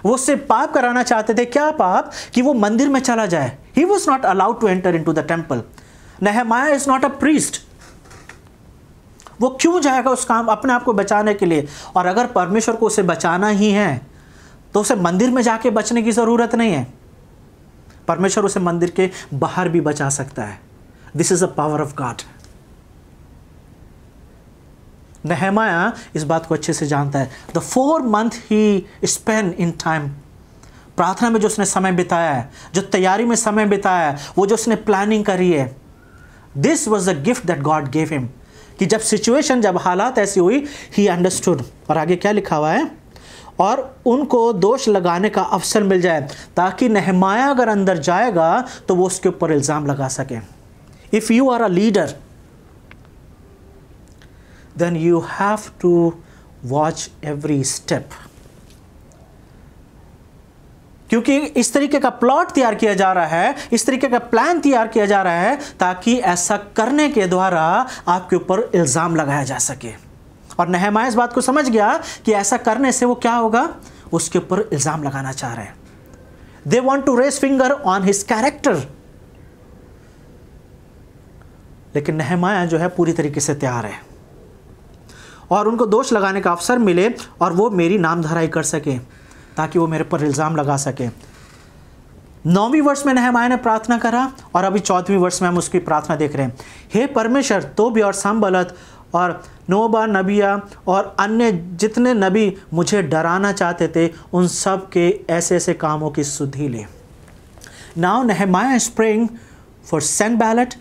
वो उससे पाप कराना चाहते थे. क्या पाप? कि वो मंदिर में चला जाए, He was not allowed to enter into the temple. Nehemiah is not a priest. वो क्यों जाएगा उस काम अपने आप को बचाने के लिए? और अगर परमेश्वर को उसे बचाना ही है तो उसे मंदिर में जाके बचने की जरूरत नहीं है। परमेश्वर उसे मंदिर के बाहर भी बचा सकता है। This is the power of God. नेहमाया इस बात को अच्छे से जानता है। The 4 month he spend in time, प्रार्थना में जो उसने समय बिताया है, जो तैयारी में समय बिताया है, वो जो उसने प्लानिंग करी है, this was the gift that God gave him. कि जब सिचुएशन, जब हालात ऐसी हुई, ही अंडरस्टूड। और आगे क्या लिखा हुआ है? और उनको दोष लगाने का अवसर मिल जाए, ताकि नेहमाया अगर अंदर जाएगा तो वो उसके ऊपर इल्ज़ाम लगा सके। If you are a leader then you have to watch every step, क्योंकि इस तरीके का प्लॉट तैयार किया जा रहा है, इस तरीके का प्लान तैयार किया जा रहा है ताकि ऐसा करने के द्वारा आपके ऊपर इल्ज़ाम लगाया जा सके। और नेहमाया इस बात को समझ गया कि ऐसा करने से वो क्या होगा, उसके ऊपर इल्ज़ाम लगाना चाह रहे हैं। They want to raise finger on his character. लेकिन नेहमाया जो है पूरी तरीके से तैयार है और उनको दोष लगाने का अवसर मिले और वो मेरी नामधराई कर सके, ताकि वो मेरे पर इल्ज़ाम लगा सके। 9वीं वर्ष में नेहमाया ने प्रार्थना करा और अभी 14वीं वर्ष में हम उसकी प्रार्थना देख रहे हैं। हे परमेश्वर, तोबिया और संबलत और नोबा नबिया और अन्य जितने नबी मुझे डराना चाहते थे, उन सब के ऐसे ऐसे कामों की सुधि ले। Now Nehemiah is praying for Sanballat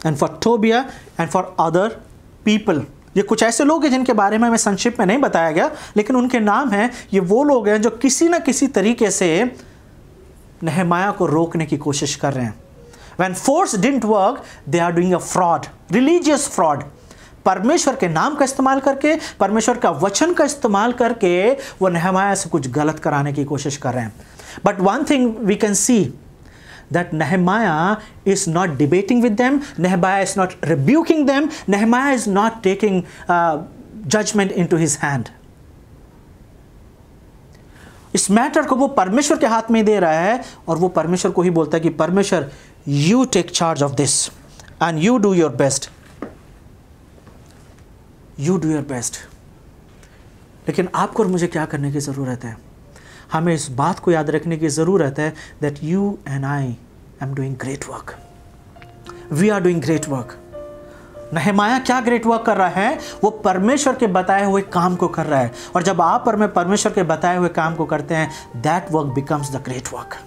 and for Tobiah and for other people. ये कुछ ऐसे लोग हैं जिनके बारे में हमें संक्षिप्त में नहीं बताया गया, लेकिन उनके नाम हैं। ये वो लोग हैं जो किसी न किसी तरीके से नेहमाया को रोकने की कोशिश कर रहे हैं। When force didn't work, they are doing a fraud, religious fraud. परमेश्वर के नाम का इस्तेमाल करके, परमेश्वर का वचन का इस्तेमाल करके वो नेहमाया से कुछ गलत कराने की कोशिश कर रहे हैं। But one thing we can see that Nehemiah is not debating with them, Nehemiah is not rebuking them, Nehemiah is not taking judgment into his hand. इस मैटर को वो परमेश्वर के हाथ में दे रहा है और वो परमेश्वर को ही बोलता है कि परमेश्वर, you take charge of this and you do your best. You do your best. लेकिन आपको और मुझे क्या करने की ज़रूरत है? हमें इस बात को याद रखने की ज़रूरत है that you and I am doing great work. We are doing great work. नेहमाया क्या ग्रेट वर्क कर रहा है? वो परमेश्वर के बताए हुए काम को कर रहा है। और जब आप और मैं परमेश्वर के बताए हुए काम को करते हैं, that work becomes the great work.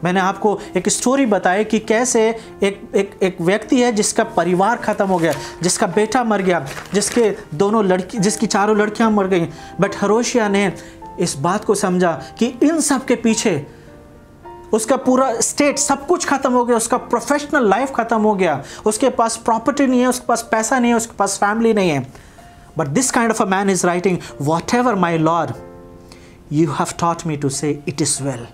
मैंने आपको एक स्टोरी बताई कि कैसे एक व्यक्ति है जिसका परिवार ख़त्म हो गया, जिसका बेटा मर गया, जिसकी चारों लड़कियां मर गई। बट होशे ने इस बात को समझा कि इन सब के पीछे उसका पूरा स्टेट, सब कुछ खत्म हो गया, उसका प्रोफेशनल लाइफ खत्म हो गया, उसके पास प्रॉपर्टी नहीं है, उसके पास पैसा नहीं है, उसके पास फैमिली नहीं है। But this kind of a man is writing, whatever my lord you have taught me to say it is well.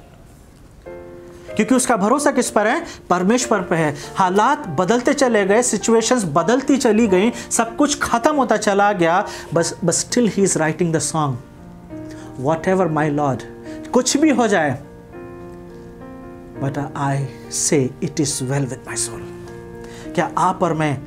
क्योंकि उसका भरोसा किस पर है? परमेश्वर पर है। हालात बदलते चले गए, सिचुएशंस बदलती चली गई, सब कुछ खत्म होता चला गया, बस still he is writing the song, whatever my lord, कुछ भी हो जाए, but I say it is well with my soul. क्या आप और मैं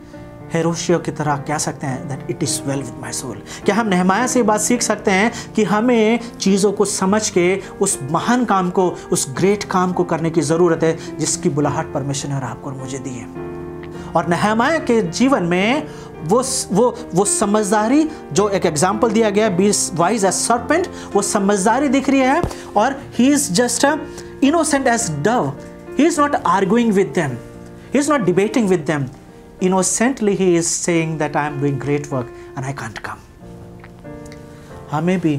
होशे की तरह कह सकते हैं that it is well with my soul? क्या हम नेहमाया से ये बात सीख सकते हैं कि हमें चीज़ों को समझ के उस महान काम को, उस ग्रेट काम को करने की ज़रूरत है जिसकी बुलाहट परमेश्वर ने और आपको और मुझे दी है। और नेहमाया के जीवन में वो समझदारी, जो एक एग्जाम्पल दिया गया, बी वाइज एज सर्पेंट, वो समझदारी दिख रही है। और he is just innocent as dove. He is not arguing with them. He is not debating with them. Innocently he is saying that I am doing great work and I can't come. हमें भी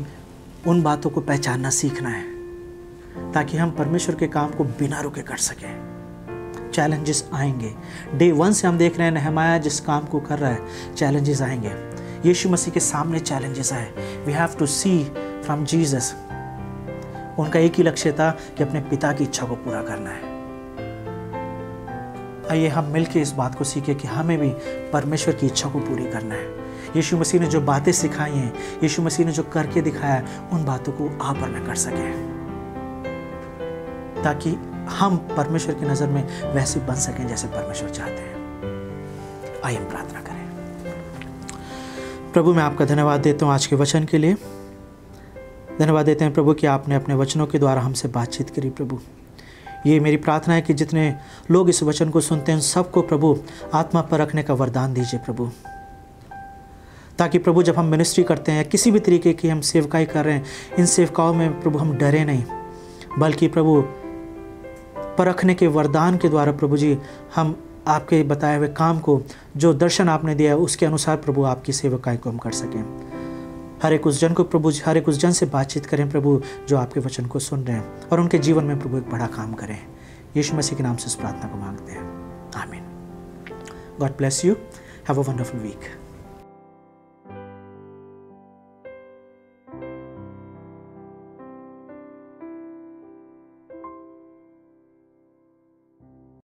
उन बातों को पहचानना सीखना है ताकि हम परमेश्वर के काम को बिना रुके कर सकें। चैलेंजेस आएंगे। डे 1 से हम देख रहे हैं नेहमाया जिस काम को कर रहा है, चैलेंजेस आएंगे। यीशु मसीह के सामने चैलेंजेस आए। We have to see from Jesus. उनका एक ही लक्ष्य था कि अपने पिता की इच्छा को पूरा करना है। आइए हम मिलकर इस बात को सीखें कि हमें भी परमेश्वर की इच्छा को पूरी करना है। यीशु मसीह ने जो बातें सिखाई हैं, यीशु मसीह ने जो करके दिखाया है, उन बातों को आप और मैं कर सकें, ताकि हम परमेश्वर की नज़र में वैसे बन सकें जैसे परमेश्वर चाहते हैं। आइए हम प्रार्थना करें। प्रभु, मैं आपका धन्यवाद देता हूँ आज के वचन के लिए। धन्यवाद देते हैं प्रभु कि आपने अपने वचनों के द्वारा हमसे बातचीत करी। प्रभु, ये मेरी प्रार्थना है कि जितने लोग इस वचन को सुनते हैं सबको प्रभु आत्मा पर रखने का वरदान दीजिए प्रभु, ताकि प्रभु जब हम मिनिस्ट्री करते हैं, किसी भी तरीके की हम सेवकाई कर रहे हैं, इन सेवकाओं में प्रभु हम डरे नहीं, बल्कि प्रभु परखने के वरदान के द्वारा प्रभु जी हम आपके बताए हुए काम को, जो दर्शन आपने दिया है उसके अनुसार प्रभु आपकी सेवकाई को हम कर सकें। हर एक उस जन को प्रभु, हर एक उस जन से बातचीत करें प्रभु जो आपके वचन को सुन रहे हैं, और उनके जीवन में प्रभु एक बड़ा काम करें। यीशु मसीह के नाम से इस प्रार्थना को मांगते हैं, आमीन। God bless you, have a wonderful week.